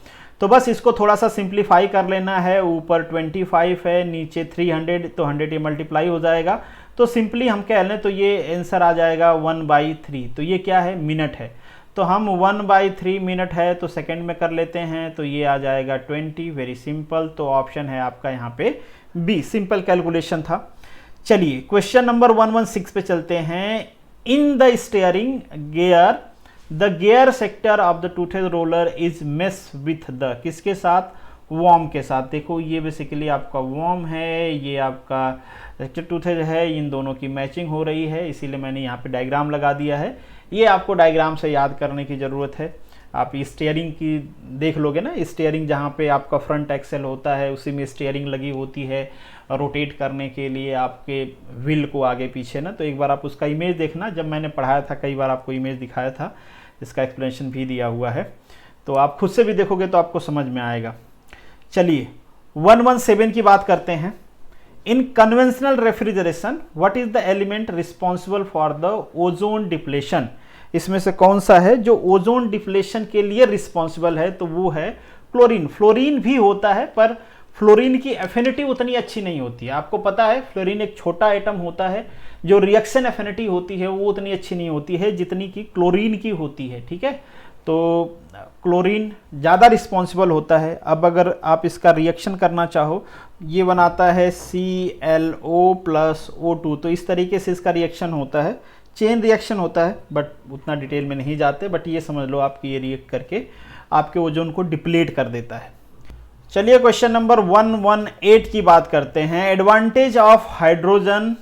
तो बस इसको थोड़ा सा सिंप्लीफाई कर लेना है, ऊपर 25 है, नीचे 300, तो 100 ये मल्टीप्लाई हो जाएगा, तो सिंपली हम कह लें तो ये आंसर आ जाएगा 1/3। तो ये क्या है, मिनट है, तो हम 1/3 मिनट है तो सेकंड में कर लेते हैं, तो ये आ जाएगा 20, वेरी सिंपल। तो ऑप्शन है आपका यहाँ पे बी, सिंपल कैलकुलेशन था। चलिए क्वेश्चन नंबर 116 पे चलते हैं। In the steering gear the gear sector of the toothed roller is mess with the, किसके साथ, वॉर्म के साथ। देखो ये बेसिकली आपका वॉर्म है, ये आपका टूथेड है, इन दोनों की मैचिंग हो रही है, इसीलिए मैंने यहाँ पे डायग्राम लगा दिया है। ये आपको डायग्राम से याद करने की ज़रूरत है। आप स्टीयरिंग की देख लोगे ना, स्टीयरिंग जहाँ पे आपका फ्रंट एक्सेल होता है उसी में स्टीयरिंग लगी होती है रोटेट करने के लिए आपके व्हील को आगे पीछे ना, तो एक बार आप उसका इमेज देखना, जब मैंने पढ़ाया था कई बार आपको इमेज दिखाया था, इसका एक्सप्लेनेशन भी दिया हुआ है, तो आप खुद से भी देखोगे तो आपको समझ में आएगा। चलिए 117 की बात करते हैं। इन conventional refrigeration what is the element responsible for the ozone depletion, इसमें से कौन सा है जो ओजोन डिप्लेशन के लिए रिस्पॉन्सिबल है, तो वो है फ्लोरीन। फ्लोरीन भी होता है पर फ्लोरीन की एफिनिटी उतनी अच्छी नहीं होती है, आपको पता है फ्लोरीन एक छोटा एटम होता है, जो रिएक्शन एफिनिटी होती है वो उतनी अच्छी नहीं होती है जितनी कि क्लोरीन की होती है, ठीक है। तो क्लोरीन ज़्यादा रिस्पॉन्सिबल होता है। अब अगर आप इसका रिएक्शन करना चाहो, ये बनाता है ClO + O2, तो इस तरीके से इसका रिएक्शन होता है, चेन रिएक्शन होता है, बट उतना डिटेल में नहीं जाते, बट ये समझ लो आपकी ये रिएक्ट करके आपके ओजोन को डिप्लीट कर देता है। चलिए क्वेश्चन नंबर 118 की बात करते हैं। Advantage of hydrogen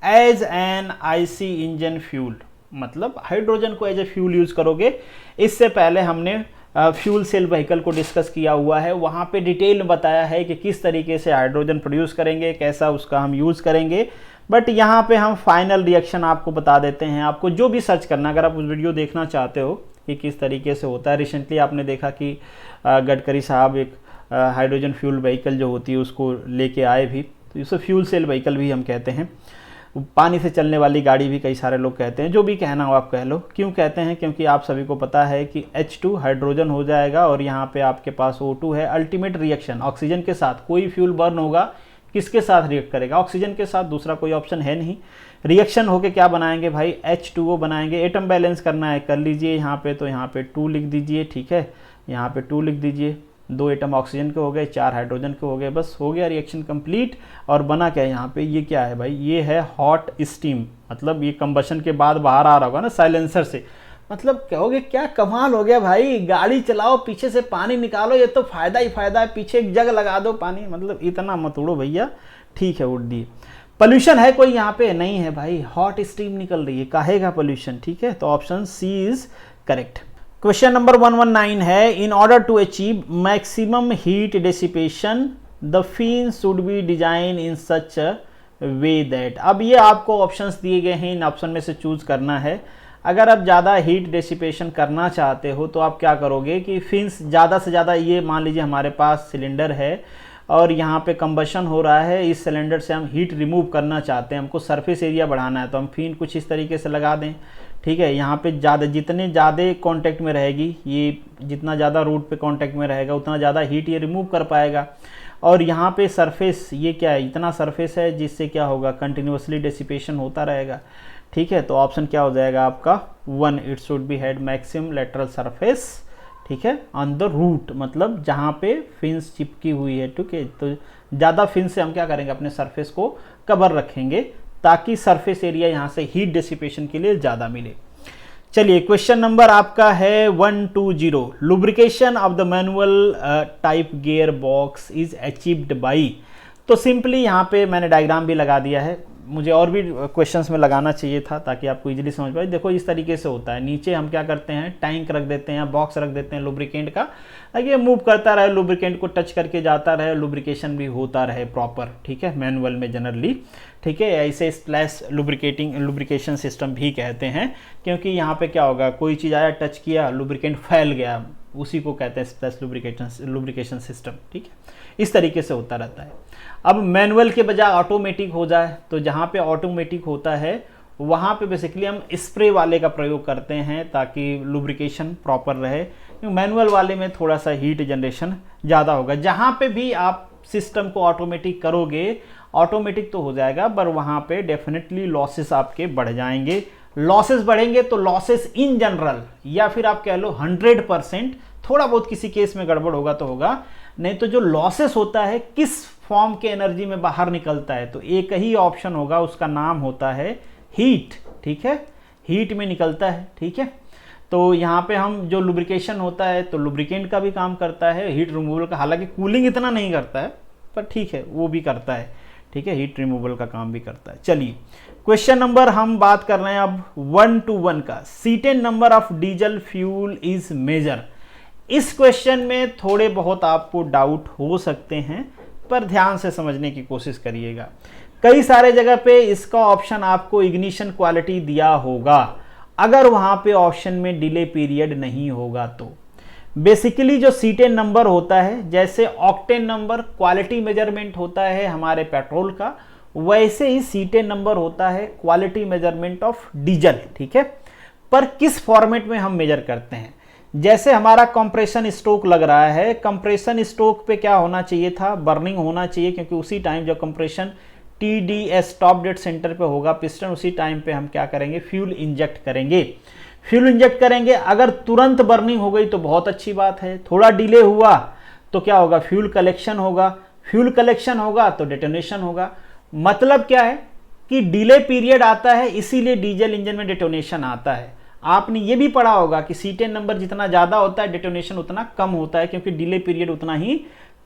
as an IC engine fuel, मतलब हाइड्रोजन को एज ए फ्यूल यूज करोगे। इससे पहले हमने फ्यूल सेल व्हीकल को डिस्कस किया हुआ है, वहाँ पे डिटेल में बताया है कि किस तरीके से हाइड्रोजन प्रोड्यूस करेंगे, कैसा उसका हम यूज़ करेंगे, बट यहाँ पे हम फाइनल रिएक्शन आपको बता देते हैं। आपको जो भी सर्च करना, अगर आप उस वीडियो देखना चाहते हो कि किस तरीके से होता है, रिसेंटली आपने देखा कि गडकरी साहब एक हाइड्रोजन फ्यूल व्हीकल जो होती है उसको लेके आए भी, तो इसे फ्यूल सेल व्हीकल भी हम कहते हैं। पानी से चलने वाली गाड़ी भी कई सारे लोग कहते हैं, जो भी कहना हो आप कह लो। क्यों कहते हैं, क्योंकि आप सभी को पता है कि H2 हाइड्रोजन हो जाएगा और यहाँ पे आपके पास O2 है। अल्टीमेट रिएक्शन ऑक्सीजन के साथ, कोई फ्यूल बर्न होगा किसके साथ रिएक्ट करेगा, ऑक्सीजन के साथ, दूसरा कोई ऑप्शन है नहीं। रिएक्शन होके क्या बनाएंगे भाई, H2O बनाएंगे। एटम बैलेंस करना है, कर लीजिए यहाँ पे, तो यहाँ पे 2 लिख दीजिए, ठीक है, यहाँ पे 2 लिख दीजिए। 2 एटम ऑक्सीजन के हो गए, 4 हाइड्रोजन के हो गए, बस हो गया रिएक्शन कंप्लीट। और बना क्या यहाँ पे, ये क्या है भाई, ये है हॉट स्टीम, मतलब ये कंबशन के बाद बाहर आ रहा होगा ना साइलेंसर से, मतलब कहोगे क्या कमाल हो गया भाई, गाड़ी चलाओ पीछे से पानी निकालो, ये तो फायदा ही फायदा है, पीछे एक जग लगा दो पानी, मतलब इतना मत उड़ो भैया। ठीक है, उड़ दिए। पोल्यूशन है कोई यहाँ पे? नहीं है भाई, हॉट स्टीम निकल रही है, काहेगा पोल्यूशन। ठीक है, तो option C is correct. Question number 119 है, in order to achieve maximum heat dissipation the fan should be design in such way that. अब ये आपको ऑप्शंस दिए गए हैं, इन ऑप्शन में से चूज करना है। अगर आप ज़्यादा हीट डेसिपेशन करना चाहते हो तो आप क्या करोगे कि फिन्स ज़्यादा से ज़्यादा, ये मान लीजिए हमारे पास सिलेंडर है और यहाँ पे कंबशन हो रहा है, इस सिलेंडर से हम हीट रिमूव करना चाहते हैं, हमको सरफेस एरिया बढ़ाना है, तो हम फिन कुछ इस तरीके से लगा दें। ठीक है, यहाँ पे ज़्यादा, जितने ज़्यादा कांटेक्ट में रहेगी ये, जितना ज़्यादा रूट पे कांटेक्ट में रहेगा उतना ज़्यादा हीट ये रिमूव कर पाएगा। और यहाँ पे सरफेस, ये क्या है, इतना सरफेस है जिससे क्या होगा, कंटिन्यूसली डेसिपेशन होता रहेगा। ठीक है, तो ऑप्शन क्या हो जाएगा आपका 1, it should be had maximum lateral surface. ठीक है, ऑन द रूट, मतलब जहाँ पे फिन्स चिपकी हुई है। ठीक है, तो ज़्यादा फिन से हम क्या करेंगे, अपने सरफेस को कवर रखेंगे ताकि सरफेस एरिया यहाँ से हीट डेसिपेशन के लिए ज़्यादा मिले। चलिए, क्वेश्चन नंबर आपका है 120, lubrication of the manual type gear box is achieved by. तो सिंपली यहाँ पे मैंने डायग्राम भी लगा दिया है, मुझे और भी क्वेश्चंस में लगाना चाहिए था ताकि आपको इजीली समझ पाए। देखो इस तरीके से होता है, नीचे हम क्या करते हैं, टैंक रख देते हैं, बॉक्स रख देते हैं लुब्रिकेंट का, ताकि ये मूव करता रहे, लुब्रिकेंट को टच करके जाता रहे, लुब्रिकेशन भी होता रहे प्रॉपर। ठीक है, मैनुअल में जनरली। ठीक है, ऐसे स्प्लैश लुब्रिकेशन सिस्टम भी कहते हैं, क्योंकि यहाँ पे क्या होगा, कोई चीज़ आया, टच किया, लुब्रिकेंट फैल गया, उसी को कहते हैं स्प्लैश लुब्रिकेशन सिस्टम। ठीक है, इस तरीके से होता रहता है। अब मैनुअल के बजाय ऑटोमेटिक हो जाए, तो जहाँ पे ऑटोमेटिक होता है वहाँ पे बेसिकली हम स्प्रे वाले का प्रयोग करते हैं ताकि लुब्रिकेशन प्रॉपर रहे। मैनुअल वाले में थोड़ा सा हीट जनरेशन ज़्यादा होगा। जहाँ पे भी आप सिस्टम को ऑटोमेटिक करोगे, ऑटोमेटिक तो हो जाएगा, पर वहाँ पे डेफिनेटली लॉसेस आपके बढ़ जाएंगे। लॉसेस बढ़ेंगे तो लॉसेस इन जनरल, या फिर आप कह लो 100%, थोड़ा बहुत किसी केस में गड़बड़ होगा तो होगा, नहीं तो जो लॉसेस होता है किस फॉर्म के एनर्जी में बाहर निकलता है, तो एक ही ऑप्शन होगा, उसका नाम होता है हीट। ठीक है, हीट में निकलता है। ठीक है, तो यहाँ पे हम जो लुब्रिकेशन होता है तो लुब्रिकेंट का भी काम करता है, हीट रिमूवल का, हालांकि कूलिंग इतना नहीं करता है पर ठीक है वो भी करता है। ठीक है, हीट रिमूवल का काम भी करता है। चलिए, क्वेश्चन नंबर हम बात कर रहे हैं अब 121 का, cetane number of diesel fuel is major. इस क्वेश्चन में थोड़े बहुत आपको डाउट हो सकते हैं, पर ध्यान से समझने की कोशिश करिएगा। कई सारे जगह पे इसका ऑप्शन आपको इग्निशन क्वालिटी दिया होगा, अगर वहां पे ऑप्शन में डिले पीरियड नहीं होगा तो। बेसिकली जो सीटेन नंबर होता है, जैसे ऑक्टेन नंबर क्वालिटी मेजरमेंट होता है हमारे पेट्रोल का, वैसे ही सीटेन नंबर होता है क्वालिटी मेजरमेंट ऑफ डीजल। ठीक है, पर किस फॉर्मेट में हम मेजर करते हैं, जैसे हमारा कंप्रेशन स्ट्रोक लग रहा है, कंप्रेशन स्ट्रोक पे क्या होना चाहिए था, बर्निंग होना चाहिए, क्योंकि उसी टाइम जो compression TDS top dead centre पे होगा पिस्टन, उसी टाइम पे हम क्या करेंगे, फ्यूल इंजेक्ट करेंगे। फ्यूल इंजेक्ट करेंगे, अगर तुरंत बर्निंग हो गई तो बहुत अच्छी बात है, थोड़ा डिले हुआ तो क्या होगा, फ्यूल कलेक्शन होगा, फ्यूल कलेक्शन होगा तो डेटोनेशन होगा। मतलब क्या है कि डिले पीरियड आता है, इसीलिए डीजल इंजन में डेटोनेशन आता है। आपने ये भी पढ़ा होगा कि सीटेन नंबर जितना ज़्यादा होता है डेटोनेशन उतना कम होता है, क्योंकि डिले पीरियड उतना ही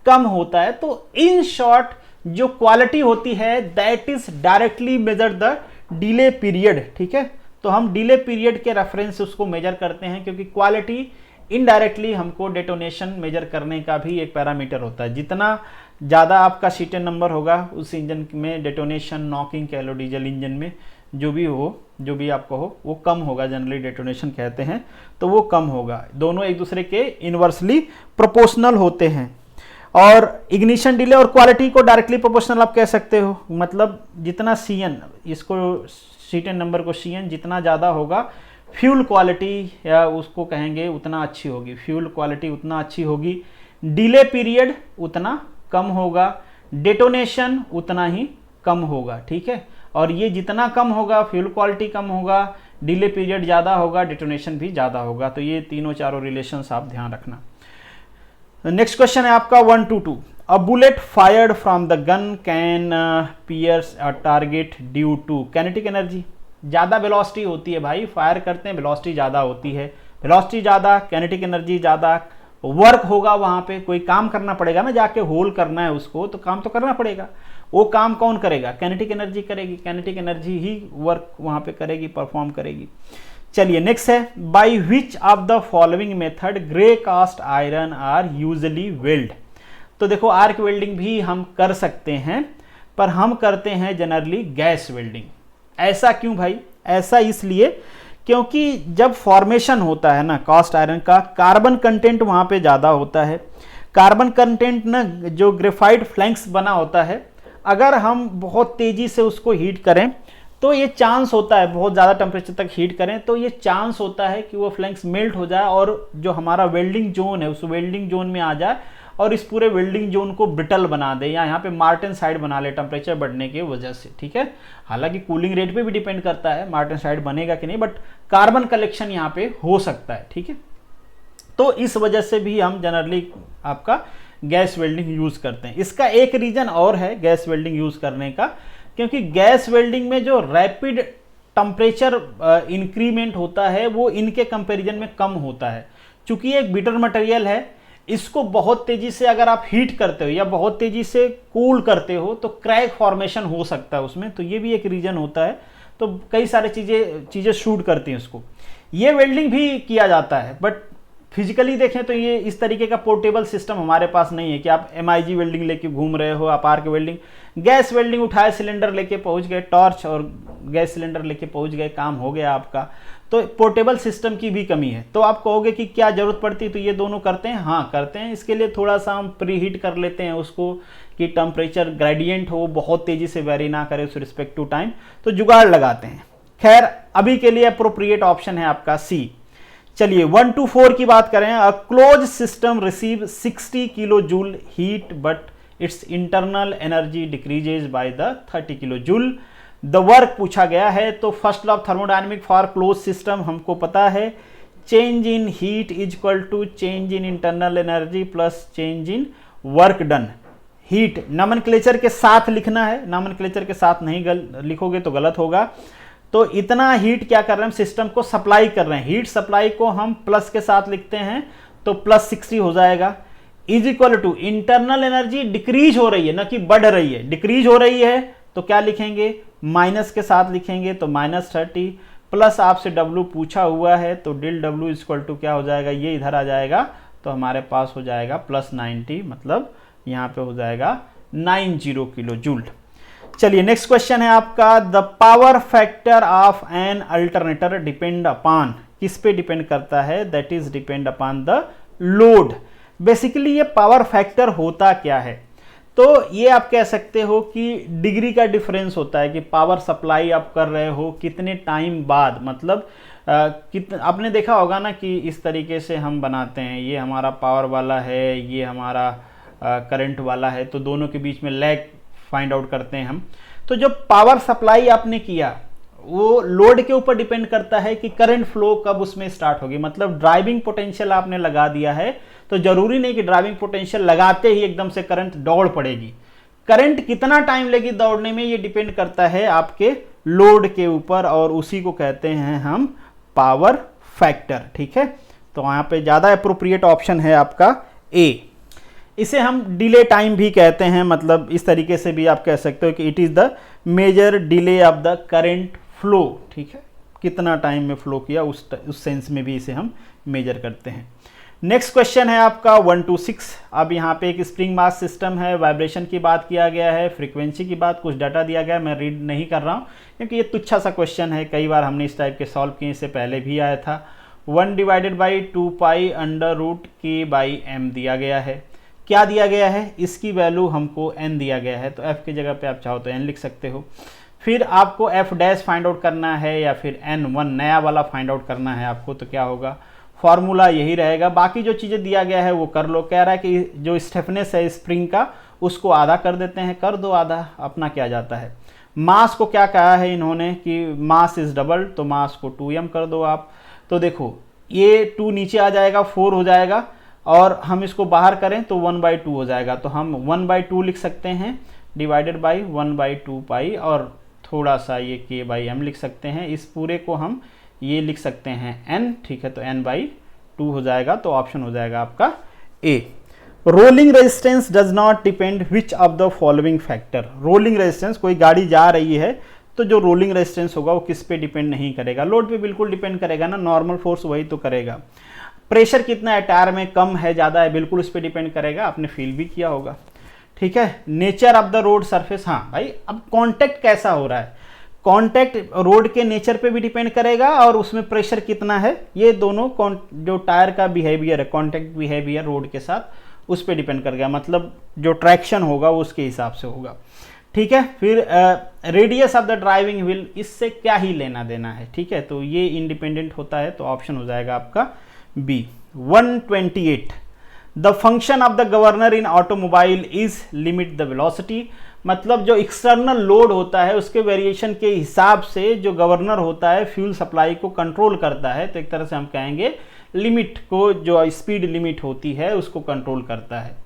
कम होता है। तो इन शॉर्ट जो क्वालिटी होती है that is directly measure the delay period. ठीक है, तो हम डिले पीरियड के रेफरेंस से उसको मेजर करते हैं, क्योंकि क्वालिटी इनडायरेक्टली हमको डेटोनेशन मेजर करने का भी एक पैरामीटर होता है। जितना ज़्यादा आपका सीटेन नंबर होगा उस इंजन में डेटोनेशन, नॉकिंग कह लो, डीजल इंजन में जो भी हो, जो भी आपको हो, वो कम होगा, जनरली डेटोनेशन कहते हैं, तो वो कम होगा। दोनों एक दूसरे के इनवर्सली प्रोपोर्शनल होते हैं। और इग्निशन डिले और क्वालिटी को डायरेक्टली प्रोपोर्शनल आप कह सकते हो, मतलब जितना CN, इसको सीटेन नंबर को CN जितना ज़्यादा होगा, फ्यूल क्वालिटी या उसको कहेंगे उतना अच्छी होगी, फ्यूल क्वालिटी उतना अच्छी होगी, डिले पीरियड उतना कम होगा, डेटोनेशन उतना ही कम होगा। ठीक है, और ये जितना कम होगा, फ्यूल क्वालिटी कम होगा, डिले पीरियड ज़्यादा होगा, डेटोनेशन भी ज़्यादा होगा। तो ये तीनों चारों रिलेशंस आप ध्यान रखना। नेक्स्ट क्वेश्चन है आपका 122, a bullet fired from the gun can pierce a target due to kinetic energy. ज़्यादा वेलोसिटी होती है भाई, फायर करते हैं वेलोसिटी ज़्यादा होती है, वेलोसिटी ज़्यादा, काइनेटिक एनर्जी ज़्यादा, वर्क होगा वहाँ पे, कोई काम करना पड़ेगा ना, जाके होल करना है उसको तो काम तो करना पड़ेगा। वो काम कौन करेगा? काइनेटिक एनर्जी करेगी, काइनेटिक एनर्जी ही वर्क वहाँ पे करेगी, परफॉर्म करेगी। चलिए नेक्स्ट है, by which of the following method grey cast iron are usually weld. तो देखो आर्क वेल्डिंग भी हम कर सकते हैं, पर हम करते हैं जनरली गैस वेल्डिंग। ऐसा क्यों भाई? ऐसा इसलिए क्योंकि जब फॉर्मेशन होता है ना कास्ट आयरन का, कार्बन कंटेंट वहाँ पे ज़्यादा होता है। कार्बन कंटेंट ना जो ग्रेफाइट फ्लैंक्स बना होता है, अगर हम बहुत तेज़ी से उसको हीट करें तो ये चांस होता है, बहुत ज़्यादा टेम्परेचर तक हीट करें तो ये चांस होता है कि वो फ्लैंक्स मेल्ट हो जाए और जो हमारा वेल्डिंग जोन है उस वेल्डिंग जोन में आ जाए और इस पूरे वेल्डिंग जोन को ब्रिटल बना दे या यहाँ पे मार्टन साइड बना ले टेम्परेचर बढ़ने की वजह से। ठीक है, हालांकि कूलिंग रेट पे भी डिपेंड करता है मार्टन साइड बनेगा कि नहीं, बट कार्बन कलेक्शन यहाँ पे हो सकता है। ठीक है, तो इस वजह से भी हम जनरली आपका गैस वेल्डिंग यूज करते हैं। इसका एक रीजन और है गैस वेल्डिंग यूज करने का, क्योंकि गैस वेल्डिंग में जो रैपिड टेम्परेचर इंक्रीमेंट होता है वो इनके कंपैरिजन में कम होता है। चूंकि एक बिटर मटेरियल है, इसको बहुत तेजी से अगर आप हीट करते हो या बहुत तेजी से कूल करते हो तो क्रैक फॉर्मेशन हो सकता है उसमें, तो ये भी एक रीजन होता है। तो कई सारी चीजें शूट करती हैं उसको। ये वेल्डिंग भी किया जाता है, बट फिजिकली देखें तो ये इस तरीके का पोर्टेबल सिस्टम हमारे पास नहीं है कि आप MIG वेल्डिंग लेके घूम रहे हो, आप आर्क वेल्डिंग, गैस वेल्डिंग उठाए, सिलेंडर लेके पहुंच गए, टॉर्च और गैस सिलेंडर लेके पहुंच गए, काम हो गया आपका। तो पोर्टेबल सिस्टम की भी कमी है। तो आप कहोगे कि क्या जरूरत पड़ती है? तो ये दोनों करते हैं, हाँ करते हैं। इसके लिए थोड़ा सा हम प्री हीट कर लेते हैं उसको कि टेम्परेचर ग्रेडियंट हो, बहुत तेजी से वेरी ना करे उस रिस्पेक्ट टू टाइम, तो जुगाड़ लगाते हैं। खैर अभी के लिए अप्रोप्रिएट ऑप्शन है आपका सी। चलिए 1 to 4 की बात करें। A close system receive 60 kilo joule heat but its internal energy decreases by the 30 kilo joule. The work पूछा गया है, तो first law of thermodynamic for close system हमको पता है, change in heat is equal to change in internal energy plus change in work done. Heat nomenclature के साथ लिखना है, नॉमेनक्लेचर के साथ नहीं लिखोगे तो गलत होगा। तो इतना हीट क्या कर रहे हैं, सिस्टम को सप्लाई कर रहे हैं। हीट सप्लाई को हम प्लस के साथ लिखते हैं तो प्लस 60 हो जाएगा, is equal to internal energy decrease हो रही है ना कि बढ़ रही है, डिक्रीज हो रही है तो क्या लिखेंगे, माइनस के साथ लिखेंगे तो -30 प्लस आपसे W पूछा हुआ है तो del W is equal to क्या हो जाएगा, ये इधर आ जाएगा तो हमारे पास हो जाएगा प्लस 90, मतलब यहाँ पे हो जाएगा 90 किलो जूल। चलिए नेक्स्ट क्वेश्चन है आपका, the power factor of an alternator depend upon, किस पे डिपेंड करता है, that is depend upon the load. Basically ये पावर फैक्टर होता क्या है, तो ये आप कह सकते हो कि डिग्री का डिफरेंस होता है कि पावर सप्लाई आप कर रहे हो कितने टाइम बाद, मतलब आपने देखा होगा ना कि इस तरीके से हम बनाते हैं, ये हमारा पावर वाला है, ये हमारा करंट वाला है, तो दोनों के बीच में लैग फाइंड आउट करते हैं हम। तो जो पावर सप्लाई आपने किया वो लोड के ऊपर डिपेंड करता है कि करंट फ्लो कब उसमें स्टार्ट होगी, मतलब ड्राइविंग पोटेंशियल आपने लगा दिया है तो जरूरी नहीं कि ड्राइविंग पोटेंशियल लगाते ही एकदम से करंट दौड़ पड़ेगी। करंट कितना टाइम लगी दौड़ने में ये डिपेंड करता है आपके लोड के ऊपर, और उसी को कहते हैं हम पावर फैक्टर। ठीक है, तो यहाँ पे ज्यादा अप्रोप्रिएट ऑप्शन है आपका ए। इसे हम डिले टाइम भी कहते हैं, मतलब इस तरीके से भी आप कह सकते हो कि it is the major delay of the current flow. ठीक है, कितना टाइम में फ्लो किया उस सेंस में भी इसे हम मेजर करते हैं। नेक्स्ट क्वेश्चन है आपका 1 to 6। अब यहाँ पे एक स्प्रिंग मास सिस्टम है, वाइब्रेशन की बात किया गया है, फ्रीक्वेंसी की बात, कुछ डाटा दिया गया है, मैं रीड नहीं कर रहा हूँ क्योंकि ये तुच्छा सा क्वेश्चन है, कई बार हमने इस टाइप के सॉल्व किए, इससे पहले भी आया था। 1 divided by 2 pi under root k by m दिया गया है। क्या दिया गया है, इसकी वैल्यू हमको n दिया गया है, तो f की जगह पे आप चाहो तो n लिख सकते हो। फिर आपको f डैश फाइंड आउट करना है या फिर n1 नया वाला फाइंड आउट करना है आपको, तो क्या होगा, फॉर्मूला यही रहेगा। बाकी जो चीज़ें दिया गया है वो कर लो। कह रहा है कि जो स्टिफनेस है स्प्रिंग का उसको आधा कर देते हैं, कर दो आधा, अपना क्या जाता है। मास को क्या कहा है इन्होंने कि मास इज डबल, तो मास को 2m कर दो आप। तो देखो ये 2 नीचे आ जाएगा, 4 हो जाएगा, और हम इसको बाहर करें तो 1/2 हो जाएगा, तो हम 1/2 लिख सकते हैं डिवाइडेड बाई 1/2 पाई, और थोड़ा सा ये k/m लिख सकते हैं, इस पूरे को हम ये लिख सकते हैं n, ठीक है, तो n/2 हो जाएगा, तो ऑप्शन हो जाएगा आपका A. Rolling resistance does not depend which of the following factor. Rolling resistance, कोई गाड़ी जा रही है तो जो रोलिंग रेजिस्टेंस होगा वो किस पे डिपेंड नहीं करेगा, लोड पे बिल्कुल डिपेंड करेगा ना, नॉर्मल फोर्स वही तो करेगा। प्रेशर कितना है टायर में, कम है ज़्यादा है, बिल्कुल उस पर डिपेंड करेगा, आपने फील भी किया होगा, ठीक है। Nature of the road surface, हाँ भाई, अब कॉन्टैक्ट कैसा हो रहा है, कॉन्टैक्ट रोड के नेचर पे भी डिपेंड करेगा और उसमें प्रेशर कितना है, ये दोनों जो टायर का बिहेवियर है, कॉन्टैक्ट बिहेवियर रोड के साथ, उस पर डिपेंड करेगा, मतलब जो ट्रैक्शन होगा वो उसके हिसाब से होगा, ठीक है। फिर radius of the driving wheel, इससे क्या ही लेना देना है, ठीक है, तो ये इंडिपेंडेंट होता है, तो ऑप्शन हो जाएगा आपका B. 128 the function of the governor in automobile is limit the velocity, मतलब जो एक्सटर्नल लोड होता है उसके वेरिएशन के हिसाब से जो गवर्नर होता है फ्यूल सप्लाई को कंट्रोल करता है, तो एक तरह से हम कहेंगे लिमिट को, जो स्पीड लिमिट होती है उसको कंट्रोल करता है।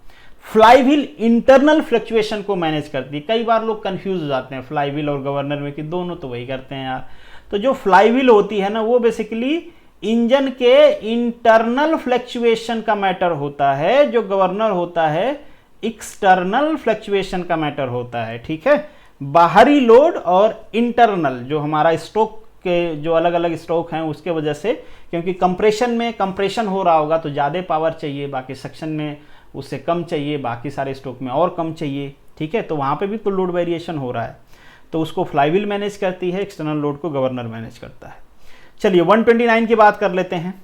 फ्लाईव्हील इंटरनल फ्लक्चुएशन को मैनेज करती है, कई बार लोग कंफ्यूज हो जाते हैं फ्लाईव्हील और गवर्नर में कि दोनों तो वही करते हैं यार, तो जो फ्लाईव्हील होती है ना वो बेसिकली इंजन के इंटरनल फ्लक्चुएशन का मैटर होता है, जो गवर्नर होता है एक्सटर्नल फ्लक्चुएशन का मैटर होता है, ठीक है। बाहरी लोड और इंटरनल जो हमारा स्ट्रोक के जो अलग अलग स्ट्रोक हैं उसके वजह से, क्योंकि कंप्रेशन में कंप्रेशन हो रहा होगा तो ज़्यादा पावर चाहिए, बाकी सेक्शन में उससे कम चाहिए, बाकी सारे स्ट्रोक में और कम चाहिए, ठीक है, तो वहाँ पे भी तो लोड वेरिएशन हो रहा है, तो उसको फ्लाईव्हील मैनेज करती है, एक्सटर्नल लोड को गवर्नर मैनेज करता है। चलिए 129 की बात कर लेते हैं।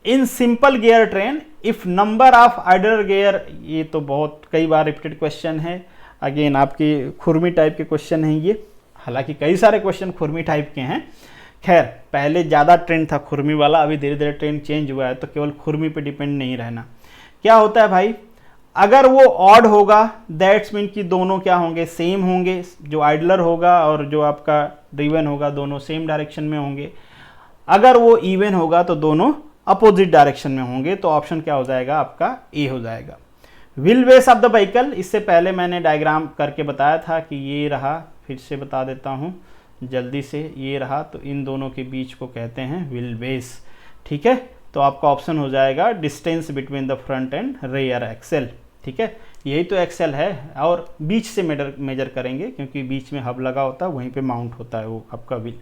In simple gear train if number of idle gear, ये तो बहुत कई बार रिपीटेड क्वेश्चन है, अगेन आपकी खुरमी टाइप के क्वेश्चन हैं ये, हालांकि कई सारे क्वेश्चन खुरमी टाइप के हैं, खैर पहले ज़्यादा ट्रेंड था खुरमी वाला, अभी धीरे धीरे ट्रेंड चेंज हुआ है, तो केवल खुरमी पे डिपेंड नहीं रहना। क्या होता है भाई, अगर वो ऑड होगा दैट्स मीन कि दोनों क्या होंगे, सेम होंगे, जो आइडलर होगा और जो आपका ड्रिवन होगा दोनों सेम डायरेक्शन में होंगे। अगर वो इवन होगा तो दोनों अपोजिट डायरेक्शन में होंगे, तो ऑप्शन क्या हो जाएगा आपका ए हो जाएगा। Wheel base of the vehicle, इससे पहले मैंने डायग्राम करके बताया था कि ये रहा, फिर से बता देता हूँ जल्दी से, ये रहा, तो इन दोनों के बीच को कहते हैं व्हील बेस, ठीक है, तो आपका ऑप्शन हो जाएगा distance between the front and rear axle, ठीक है, यही तो एक्सेल है, और बीच से मेजर करेंगे क्योंकि बीच में हब लगा होता है, वहीं पे माउंट होता है वो आपका व्हील।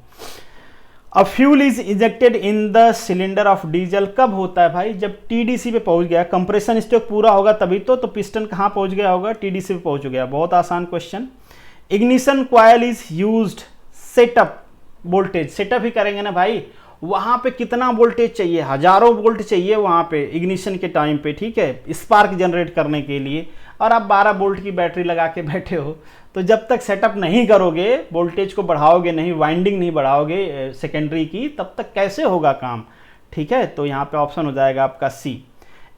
अब fuel is injected in the cylinder of diesel कब होता है भाई, जब टीडीसी पे पहुंच गया, कंप्रेशन स्ट्रोक पूरा होगा तभी तो पिस्टन कहाँ पहुंच गया होगा, टीडीसी पे पहुंच गया, बहुत आसान question. Ignition coil is used setup voltage, setup ही करेंगे ना भाई, वहां पे कितना वोल्टेज चाहिए, हजारों वोल्ट चाहिए वहां पे इग्निशन के टाइम पे, ठीक है, स्पार्क जनरेट करने के लिए, और आप 12 वोल्ट की बैटरी लगा के बैठे हो, तो जब तक सेटअप नहीं करोगे, वोल्टेज को बढ़ाओगे नहीं, वाइंडिंग नहीं बढ़ाओगे सेकेंडरी की, तब तक कैसे होगा काम, ठीक है, तो यहाँ पे ऑप्शन हो जाएगा आपका सी।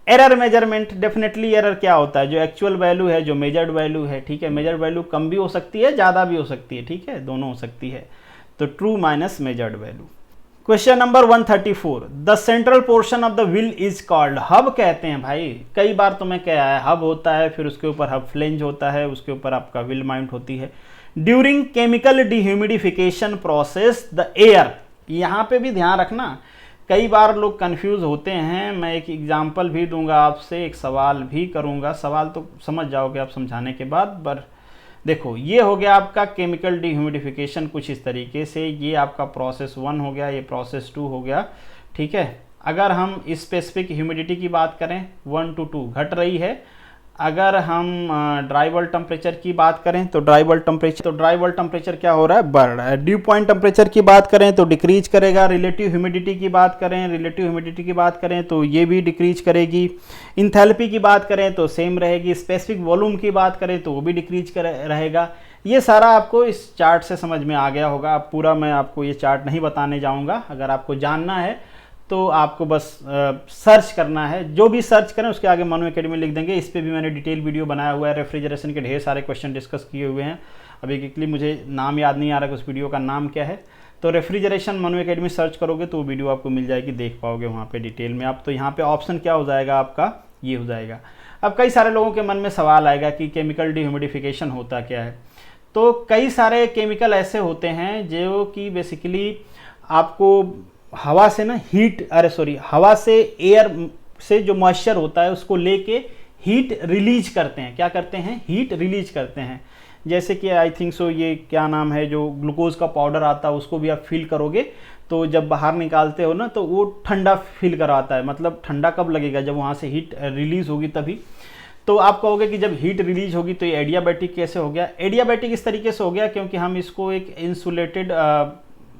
एरर मेजरमेंट, डेफिनेटली एरर क्या होता है, जो एक्चुअल वैल्यू है, जो मेजर्ड वैल्यू है, ठीक है, मेजर्ड वैल्यू कम भी हो सकती है, ज़्यादा भी हो सकती है, ठीक है, दोनों हो सकती है, तो true minus measured value. Question number 134 the central portion of the wheel is called, hub कहते हैं भाई, कई बार तुम्हें क्या है, हब होता है, फिर उसके ऊपर हब फ्लेंज होता है, उसके ऊपर आपका व्हील माउंट होती है। During chemical dehumidification process the air, यहाँ पे भी ध्यान रखना, कई बार लोग कंफ्यूज होते हैं, मैं एक एग्जांपल भी दूंगा आपसे, एक सवाल भी करूंगा, सवाल तो समझ जाओगे आप समझाने के बाद, पर देखो ये हो गया आपका केमिकल डिह्यूमिडिफिकेशन कुछ इस तरीके से, ये आपका प्रोसेस 1 हो गया, ये प्रोसेस 2 हो गया, ठीक है। अगर हम स्पेसिफिक ह्यूमिडिटी की बात करें 1 to 2 घट रही है, अगर हम ड्राई बल्ब टेम्परेचर की बात करें तो ड्राई बल्ब टेम्परेचर क्या हो रहा है, बढ़ रहा है। ड्यू पॉइंट टेम्परेचर की बात करें तो डिक्रीज करेगा, रिलेटिव ह्यूमिडिटी की बात करें तो ये भी डिक्रीज करेगी, इंथैल्पी की बात करें तो सेम रहेगी, स्पेसिफिक वॉल्यूम की बात करें तो वो भी डिक्रीज रहेगा। ये सारा आपको इस चार्ट से समझ में आ गया होगा, अब पूरा मैं आपको ये चार्ट नहीं बताने जाऊँगा, अगर आपको जानना है तो आपको बस सर्च करना है, जो भी सर्च करें उसके आगे मनु एकेडमी लिख देंगे, इस पर भी मैंने डिटेल वीडियो बनाया हुआ है, रेफ्रिजरेशन के ढेर सारे क्वेश्चन डिस्कस किए हुए हैं, अभी क्विकली मुझे नाम याद नहीं आ रहा कि उस वीडियो का नाम क्या है, तो रेफ्रिजरेशन मनु एकेडमी सर्च करोगे तो वो वीडियो आपको मिल जाएगी, देख पाओगे वहाँ पे डिटेल में आप। तो यहाँ पे ऑप्शन क्या हो जाएगा आपका, ये हो जाएगा। अब कई सारे लोगों के मन में सवाल आएगा कि केमिकल डिह्यूमिडिफिकेशन होता क्या है, तो कई सारे केमिकल ऐसे होते हैं जो कि बेसिकली आपको हवा से ना हवा से एयर से जो मॉइस्चर होता है उसको लेके हीट रिलीज करते हैं। क्या करते हैं? हीट रिलीज करते हैं। जैसे कि आई थिंक सो ये क्या नाम है, जो ग्लूकोज का पाउडर आता है उसको भी आप फील करोगे तो जब बाहर निकालते हो ना तो वो ठंडा फील कराता है। मतलब ठंडा कब लगेगा? जब वहाँ से हीट रिलीज होगी तभी। तो आप कहोगे कि जब हीट रिलीज होगी तो ये एडियाबैटिक कैसे हो गया? एडियाबैटिक इस तरीके से हो गया क्योंकि हम इसको एक इंसुलेटेड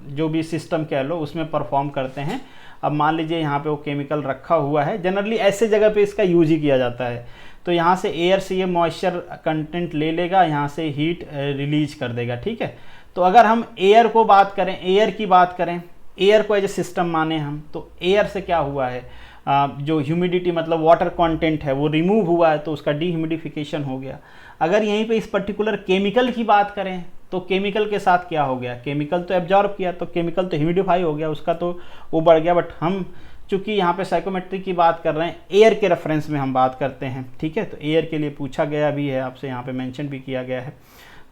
जो भी सिस्टम कह लो उसमें परफॉर्म करते हैं। अब मान लीजिए यहाँ पे वो केमिकल रखा हुआ है, जनरली ऐसे जगह पे इसका यूज ही किया जाता है। तो यहाँ से एयर से ये मॉइस्चर कंटेंट ले लेगा, यहाँ से हीट रिलीज कर देगा। ठीक है, तो अगर हम एयर को बात करें, एयर की बात करें, एयर को एज ए सिस्टम माने हम, तो एयर से क्या हुआ है, जो ह्यूमिडिटी मतलब वाटर कंटेंट है वो रिमूव हुआ है तो उसका डीह्यूमिडिफिकेशन हो गया। अगर यहीं पे इस पर्टिकुलर केमिकल की बात करें तो केमिकल के साथ क्या हो गया? केमिकल तो एब्जॉर्ब किया तो केमिकल तो ह्यूमिडिफाई हो गया, उसका तो वो बढ़ गया। बट हम चूंकि यहाँ पे साइकोमेट्री की बात कर रहे हैं, एयर के रेफरेंस में हम बात करते हैं। ठीक है, तो एयर के लिए पूछा गया भी है आपसे, यहाँ पे मेंशन भी किया गया है।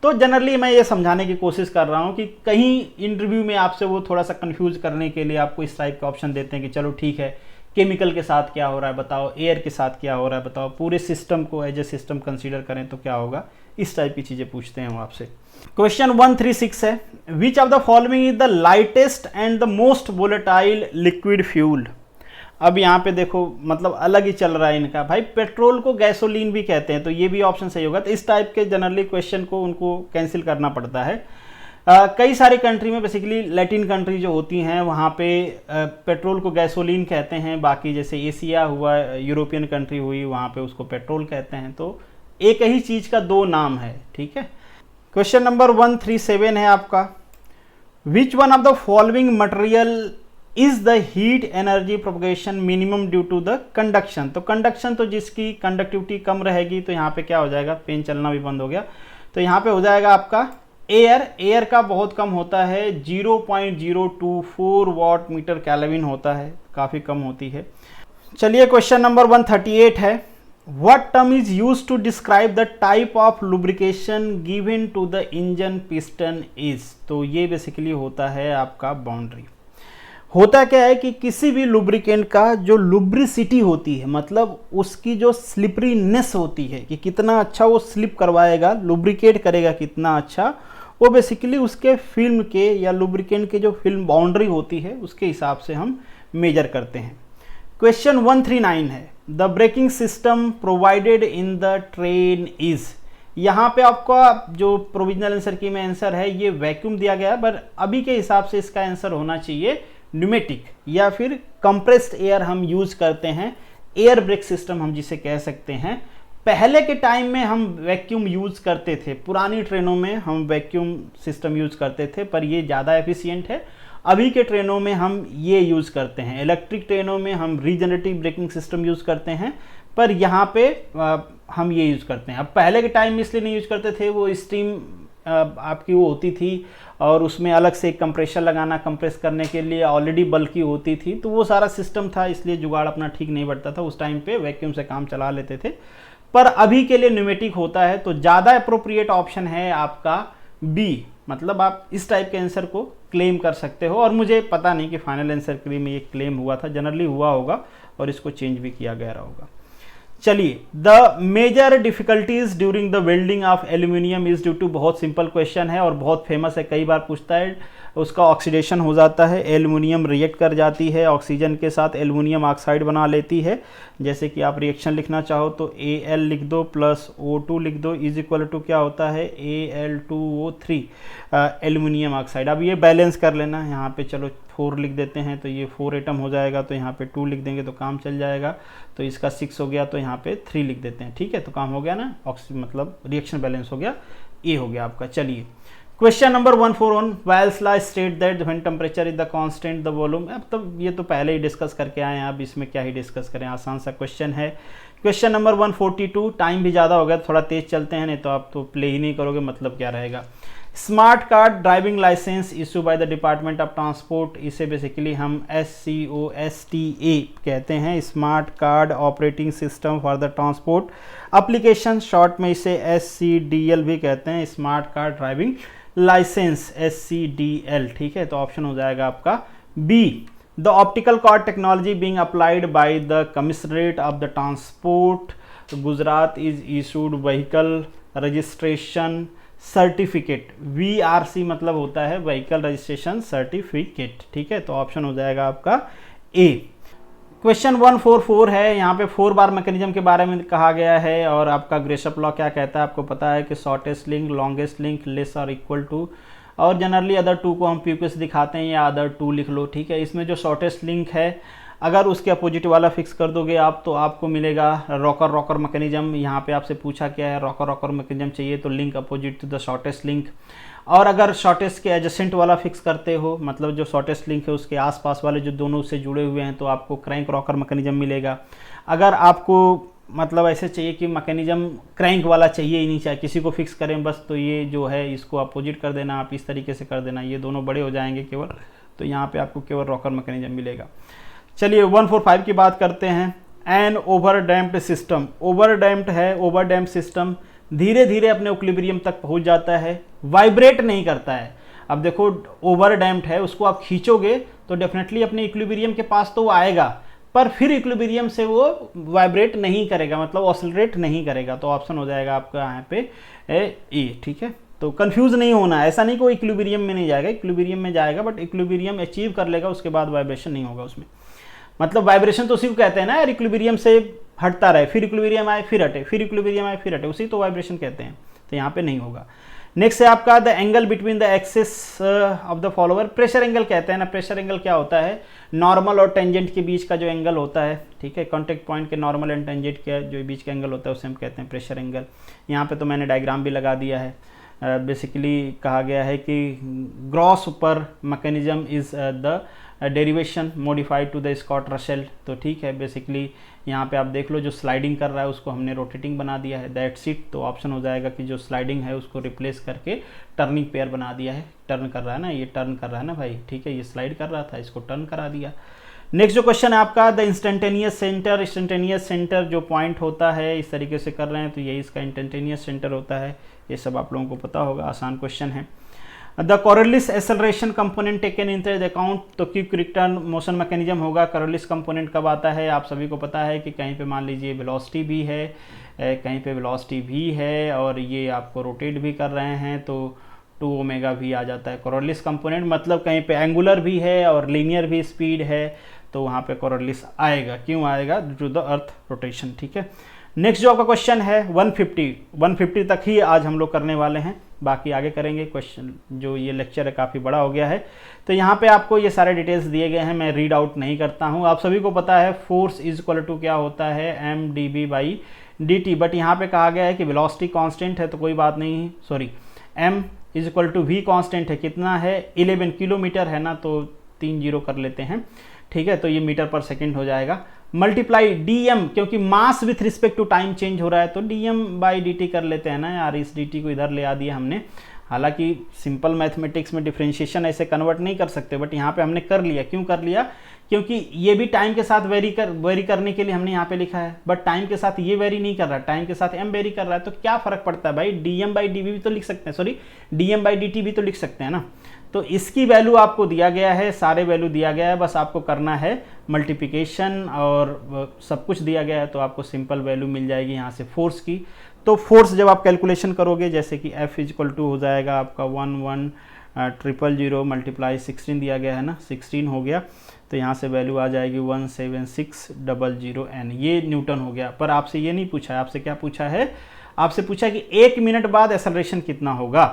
तो जनरली मैं ये समझाने की कोशिश कर रहा हूँ कि कहीं इंटरव्यू में आपसे वो थोड़ा सा कंफ्यूज करने के लिए आपको इस टाइप का ऑप्शन देते हैं कि चलो ठीक है, केमिकल के साथ क्या हो रहा है बताओ, एयर के साथ क्या हो रहा है बताओ, पूरे सिस्टम को एज ए सिस्टम कंसीडर करें तो क्या होगा, इस टाइप की चीज़ें पूछते हैं वो आपसे। क्वेश्चन 136 है, विच of the following is the lightest and the most volatile liquid fuel. अब यहाँ पे देखो मतलब अलग ही चल रहा है इनका। भाई पेट्रोल को गैसोलीन भी कहते हैं तो ये भी ऑप्शन सही होगा। तो इस टाइप के जनरली क्वेश्चन को उनको कैंसिल करना पड़ता है। कई सारी कंट्री में बेसिकली लैटिन कंट्री जो होती हैं वहाँ पे पेट्रोल को गैसोलीन कहते हैं। बाकी जैसे एशिया हुआ, यूरोपियन कंट्री हुई, वहाँ पे उसको पेट्रोल कहते हैं। तो एक ही चीज़ का दो नाम है। ठीक है, क्वेश्चन नंबर 137 है आपका, which one of the following material is the heat energy propagation minimum due to the conduction. तो कंडक्शन तो जिसकी कंडक्टिविटी कम रहेगी तो यहाँ पे क्या हो जाएगा, पेन चलना भी बंद हो गया, तो यहाँ पे हो जाएगा आपका एयर। एयर का बहुत कम होता है, 0.024 वाट मीटर केल्विन होता है, काफ़ी कम होती है। चलिए क्वेश्चन नंबर 138 है, what term is use to describe the type of lubrication given to the engine piston is. तो ये बेसिकली होता है आपका बाउंड्री। होता क्या है कि किसी भी लुब्रिकेंट का जो लुब्रिसिटी होती है, मतलब उसकी जो स्लिपरीनेस होती है कि कितना अच्छा वो स्लिप करवाएगा, लुब्रिकेट करेगा कितना अच्छा, वो बेसिकली उसके फिल्म के या लुब्रिकेंट के जो फिल्म बाउंड्री होती है उसके हिसाब से हम मेजर करते हैं। क्वेश्चन 139 है, the braking system provided in the train is. यहाँ पे आपका जो प्रोविजनल आंसर की में आंसर है ये वैक्यूम दिया गया है, पर अभी के हिसाब से इसका आंसर होना चाहिए न्यूमेटिक या फिर कंप्रेस्ड एयर हम यूज करते हैं, एयर ब्रेक सिस्टम हम जिसे कह सकते हैं। पहले के टाइम में हम वैक्यूम यूज करते थे, पुरानी ट्रेनों में हम वैक्यूम सिस्टम यूज करते थे, पर ये ज़्यादा एफिशिएंट है। अभी के ट्रेनों में हम ये यूज करते हैं, इलेक्ट्रिक ट्रेनों में हम रीजनरेटिव ब्रेकिंग सिस्टम यूज करते हैं, पर यहाँ पे हम ये यूज करते हैं। अब पहले के टाइम में इसलिए नहीं यूज करते थे, वो स्टीम आपकी वो होती थी और उसमें अलग से एक कंप्रेशर लगाना, कंप्रेस करने के लिए ऑलरेडी बल्कि होती थी, तो वो सारा सिस्टम था, इसलिए जुगाड़ अपना ठीक नहीं बढ़ता था। उस टाइम पे वैक्यूम से काम चला लेते थे, पर अभी के लिए न्यूमेटिक होता है। तो ज़्यादा अप्रोप्रिएट ऑप्शन है आपका बी, मतलब आप इस टाइप के आंसर को क्लेम कर सकते हो। और मुझे पता नहीं कि फाइनल आंसर के लिए में ये क्लेम हुआ था, जनरली हुआ होगा और इसको चेंज भी किया गया होगा। चलिए, the major difficulties during the welding of aluminium is due to, बहुत सिंपल क्वेश्चन है और बहुत फेमस है, कई बार पूछता है। उसका ऑक्सीडेशन हो जाता है, एल्यूमिनियम रिएक्ट कर जाती है ऑक्सीजन के साथ, एल्यूमिनियम ऑक्साइड बना लेती है। जैसे कि आप रिएक्शन लिखना चाहो तो Al लिख दो प्लस O2 लिख दो, इज इक्वल टू क्या होता है Al2O3 एल्यूमिनियम ऑक्साइड। अब ये बैलेंस कर लेना, यहाँ पे चलो 4 लिख देते हैं तो ये 4 एटम हो जाएगा, तो यहाँ पे 2 लिख देंगे तो काम चल जाएगा। तो इसका 6 हो गया तो यहाँ पे 3 लिख देते हैं। ठीक है, तो काम हो गया ना, मतलब रिएक्शन बैलेंस हो गया, ये हो गया आपका। चलिए question number 141, Boyle's law state that when temperature is the constant the volume. अब तो ये तो पहले ही डिस्कस करके आए हैं, अब इसमें क्या ही डिस्कस करें, आसान सा क्वेश्चन है। क्वेश्चन नंबर 142, टाइम भी ज़्यादा हो गया, थोड़ा तेज चलते हैं, नहीं तो आप तो प्ले ही नहीं करोगे, मतलब क्या रहेगा। Smart card driving licence issue by the department of transport, इसे बेसिकली हम SCOSTA कहते हैं, smart card operating system for the transport application, short में इसे SCDL भी कहते हैं, smart card driving licence SCDL, ठीक है। तो ऑप्शन हो जाएगा आपका B. The optical card technology being applied by the commissionerate of the transport Gujarat is issued vehicle registration certificate, VRC मतलब होता है व्हीकल रजिस्ट्रेशन सर्टिफिकेट, ठीक है। तो ऑप्शन हो जाएगा आपका ए। क्वेश्चन 144 है, यहाँ पे 4 बार मैकेनिज्म के बारे में कहा गया है और आपका ग्रेशप लॉ क्या कहता है आपको पता है कि shortest link, longest link, less और इक्वल टू, और जनरली अदर टू को हम PQ से दिखाते हैं या अदर टू लिख लो, ठीक है। इसमें जो शॉर्टेस्ट लिंक है अगर उसके अपोजिट वाला फिक्स कर दोगे आप तो आपको मिलेगा रॉकर मैकेनिज्म। यहाँ पे आपसे पूछा क्या है, रॉकर मैकेनिज्म चाहिए तो link opposite to the shortest link. और अगर शॉर्टेस्ट के एडजेसेंट वाला फिक्स करते हो, मतलब जो शॉर्टेस्ट लिंक है उसके आसपास वाले जो दोनों उससे जुड़े हुए हैं, तो आपको क्रैंक रॉकर मैकेनिज्म मिलेगा। अगर आपको मतलब ऐसे चाहिए कि मैकेनिज्म क्रैंक वाला चाहिए ही नहीं, चाहिए किसी को फिक्स करें बस, तो ये जो है इसको अपोजिट कर देना, आप इस तरीके से कर देना, ये दोनों बड़े हो जाएंगे केवल, तो यहाँ पे आपको केवल रॉकर मैकेनिज्म मिलेगा। चलिए 145 की बात करते हैं। An over damped system, over damped है, ओवर डैम्प्ड सिस्टम धीरे धीरे अपने इक्विलिब्रियम तक पहुंच जाता है, वाइब्रेट नहीं करता है। अब देखो ओवर डैम्प्ड है, उसको आप खींचोगे तो डेफिनेटली अपने इक्विलिब्रियम के पास तो वो आएगा, पर फिर इक्विलिब्रियम से वो वाइब्रेट नहीं करेगा, मतलब ऑसिलेट नहीं करेगा। तो ऑप्शन हो जाएगा आपका यहाँ पे ए, ठीक है। तो कंफ्यूज नहीं होना, ऐसा नहीं कि वो इक्विलिब्रियम में नहीं जाएगा, इक्विलिब्रियम में जाएगा, बट इक्विलिब्रियम अचीव कर लेगा, उसके बाद वाइब्रेशन नहीं होगा उसमें। मतलब वाइब्रेशन तो उसी को कहते हैं ना यार, इक्विलिब्रियम से हटता रहे, फिर इक्विलिब्रियम आए फिर हटे, फिर इक्विलिब्रियम आए फिर हटे, उसी तो वाइब्रेशन कहते हैं। तो यहाँ पे नहीं होगा। नेक्स्ट है आपका the angle between the axis of the follower, pressure angle कहते हैं ना। प्रेशर एंगल क्या होता है, नॉर्मल और टेंजेंट के बीच का जो एंगल होता है, ठीक है। कॉन्टेक्ट पॉइंट के नॉर्मल एंड टेंजेंट के जो बीच का एंगल होता है उसे हम कहते हैं प्रेशर एंगल। यहाँ पे तो मैंने डायग्राम भी लगा दिया है। बेसिकली कहा गया है कि grasshopper mechanism is the derivation modified to the Scott Russell, तो ठीक है। बेसिकली यहाँ पे आप देख लो जो स्लाइडिंग कर रहा है उसको हमने रोटेटिंग बना दिया है, दैट्स इट। तो ऑप्शन हो जाएगा कि जो स्लाइडिंग है उसको रिप्लेस करके टर्निंग पेयर बना दिया है। टर्न कर रहा है ना, ये टर्न कर रहा है ना भाई, ठीक है। ये स्लाइड कर रहा था, इसको टर्न करा दिया। नेक्स्ट जो क्वेश्चन है आपका the instantaneous centre, instantaneous centre जो पॉइंट होता है इस तरीके से कर रहे हैं तो यही इसका इंस्टेंटेनियस सेंटर होता है। ये सब आप लोगों को पता होगा, आसान क्वेश्चन है। The Coriolis acceleration component taken in the account, तो क्विक रिटर्न मोशन मैकेनिज्म होगा। कॉरलिस कंपोनेंट कब आता है, आप सभी को पता है कि कहीं पे मान लीजिए वेलोसिटी भी है, कहीं पे वेलोसिटी भी है और ये आपको रोटेट भी कर रहे हैं तो 2 ओमेगा भी आ जाता है कॉरलिस कंपोनेंट। मतलब कहीं पे एंगुलर भी है और लीनियर भी स्पीड है तो वहाँ पे कॉरलिस आएगा। क्यों आएगा, due to the earth rotation, ठीक है। नेक्स्ट जो आपका क्वेश्चन है 150 तक ही आज हम लोग करने वाले हैं, बाकी आगे करेंगे। क्वेश्चन जो ये लेक्चर है काफ़ी बड़ा हो गया है, तो यहाँ पे आपको ये सारे डिटेल्स दिए गए हैं, मैं रीड आउट नहीं करता हूँ। आप सभी को पता है फोर्स इज इक्वल टू क्या होता है, mdv/dt, बट यहाँ पे कहा गया है कि वेलोसिटी कांस्टेंट है तो कोई बात नहीं, sorry m is equal to v constant है, कितना है 11 किलोमीटर है ना, तो 3 जीरो कर लेते हैं, ठीक है। तो ये मीटर पर सेकेंड हो जाएगा, मल्टीप्लाई dm, क्योंकि mass with respect to time change हो रहा है तो dm/dt कर लेते हैं ना यार, इस dt को इधर ले आ दिया हमने। हालांकि सिंपल मैथमेटिक्स में डिफरेंशिएशन ऐसे कन्वर्ट नहीं कर सकते, बट यहाँ पे हमने कर लिया। क्यों कर लिया, क्योंकि ये भी टाइम के साथ वेरी करने के लिए हमने यहाँ पे लिखा है, बट टाइम के साथ ये वेरी नहीं कर रहा है, टाइम के साथ m वेरी कर रहा है, तो क्या फर्क पड़ता है भाई, dm/dv भी तो लिख सकते हैं, सॉरी dm/dt भी तो लिख सकते हैं ना। तो इसकी वैल्यू आपको दिया गया है, सारे वैल्यू दिया गया है, बस आपको करना है मल्टीप्लिकेशन और सब कुछ दिया गया है, तो आपको सिंपल वैल्यू मिल जाएगी यहाँ से फोर्स की। तो फोर्स जब आप कैलकुलेशन करोगे, जैसे कि F इक्वल टू हो जाएगा आपका 11,000 मल्टीप्लाई 16 दिया गया है ना, 16 हो गया, तो यहाँ से वैल्यू आ जाएगी 17600 N, ये न्यूटन हो गया। पर आपसे ये नहीं पूछा है, आपसे क्या पूछा है, आपसे पूछा कि 1 मिनट बाद एक्सेलरेशन कितना होगा।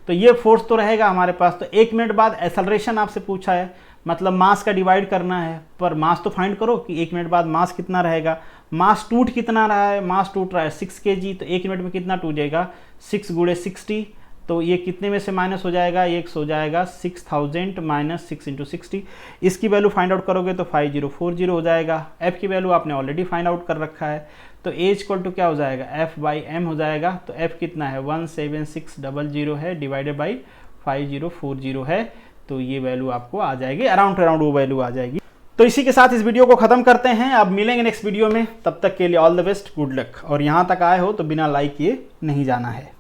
तो ये फोर्स तो रहेगा हमारे पास, तो 1 मिनट बाद एक्सेलरेशन आपसे पूछा है, मतलब मास का डिवाइड करना है, पर मास तो फाइंड करो कि 1 मिनट बाद मास कितना रहेगा। मास टूट कितना रहा है, मास टूट रहा है 6 kg, तो 1 मिनट में कितना टूटेगा 6 × 60, तो ये कितने में से माइनस हो जाएगा, एक हो जाएगा 6000 माइनस 6 इंटू 60। इसकी वैल्यू फाइंड आउट करोगे तो 5040 हो जाएगा। एफ की वैल्यू आपने ऑलरेडी फाइंड आउट कर रखा है, तो ए इक्वल टू क्या हो जाएगा, एफ बाई एम हो जाएगा। तो एफ कितना है 17600 है, डिवाइडेड बाई 5040 है। तो ये वैल्यू आपको आ जाएगी, अराउंड वो वैल्यू आ जाएगी। तो इसी के साथ इस वीडियो को खत्म करते हैं। अब मिलेंगे नेक्स्ट वीडियो में, तब तक के लिए all the best, good luck. और यहाँ तक आए हो तो बिना लाइक किए नहीं जाना है।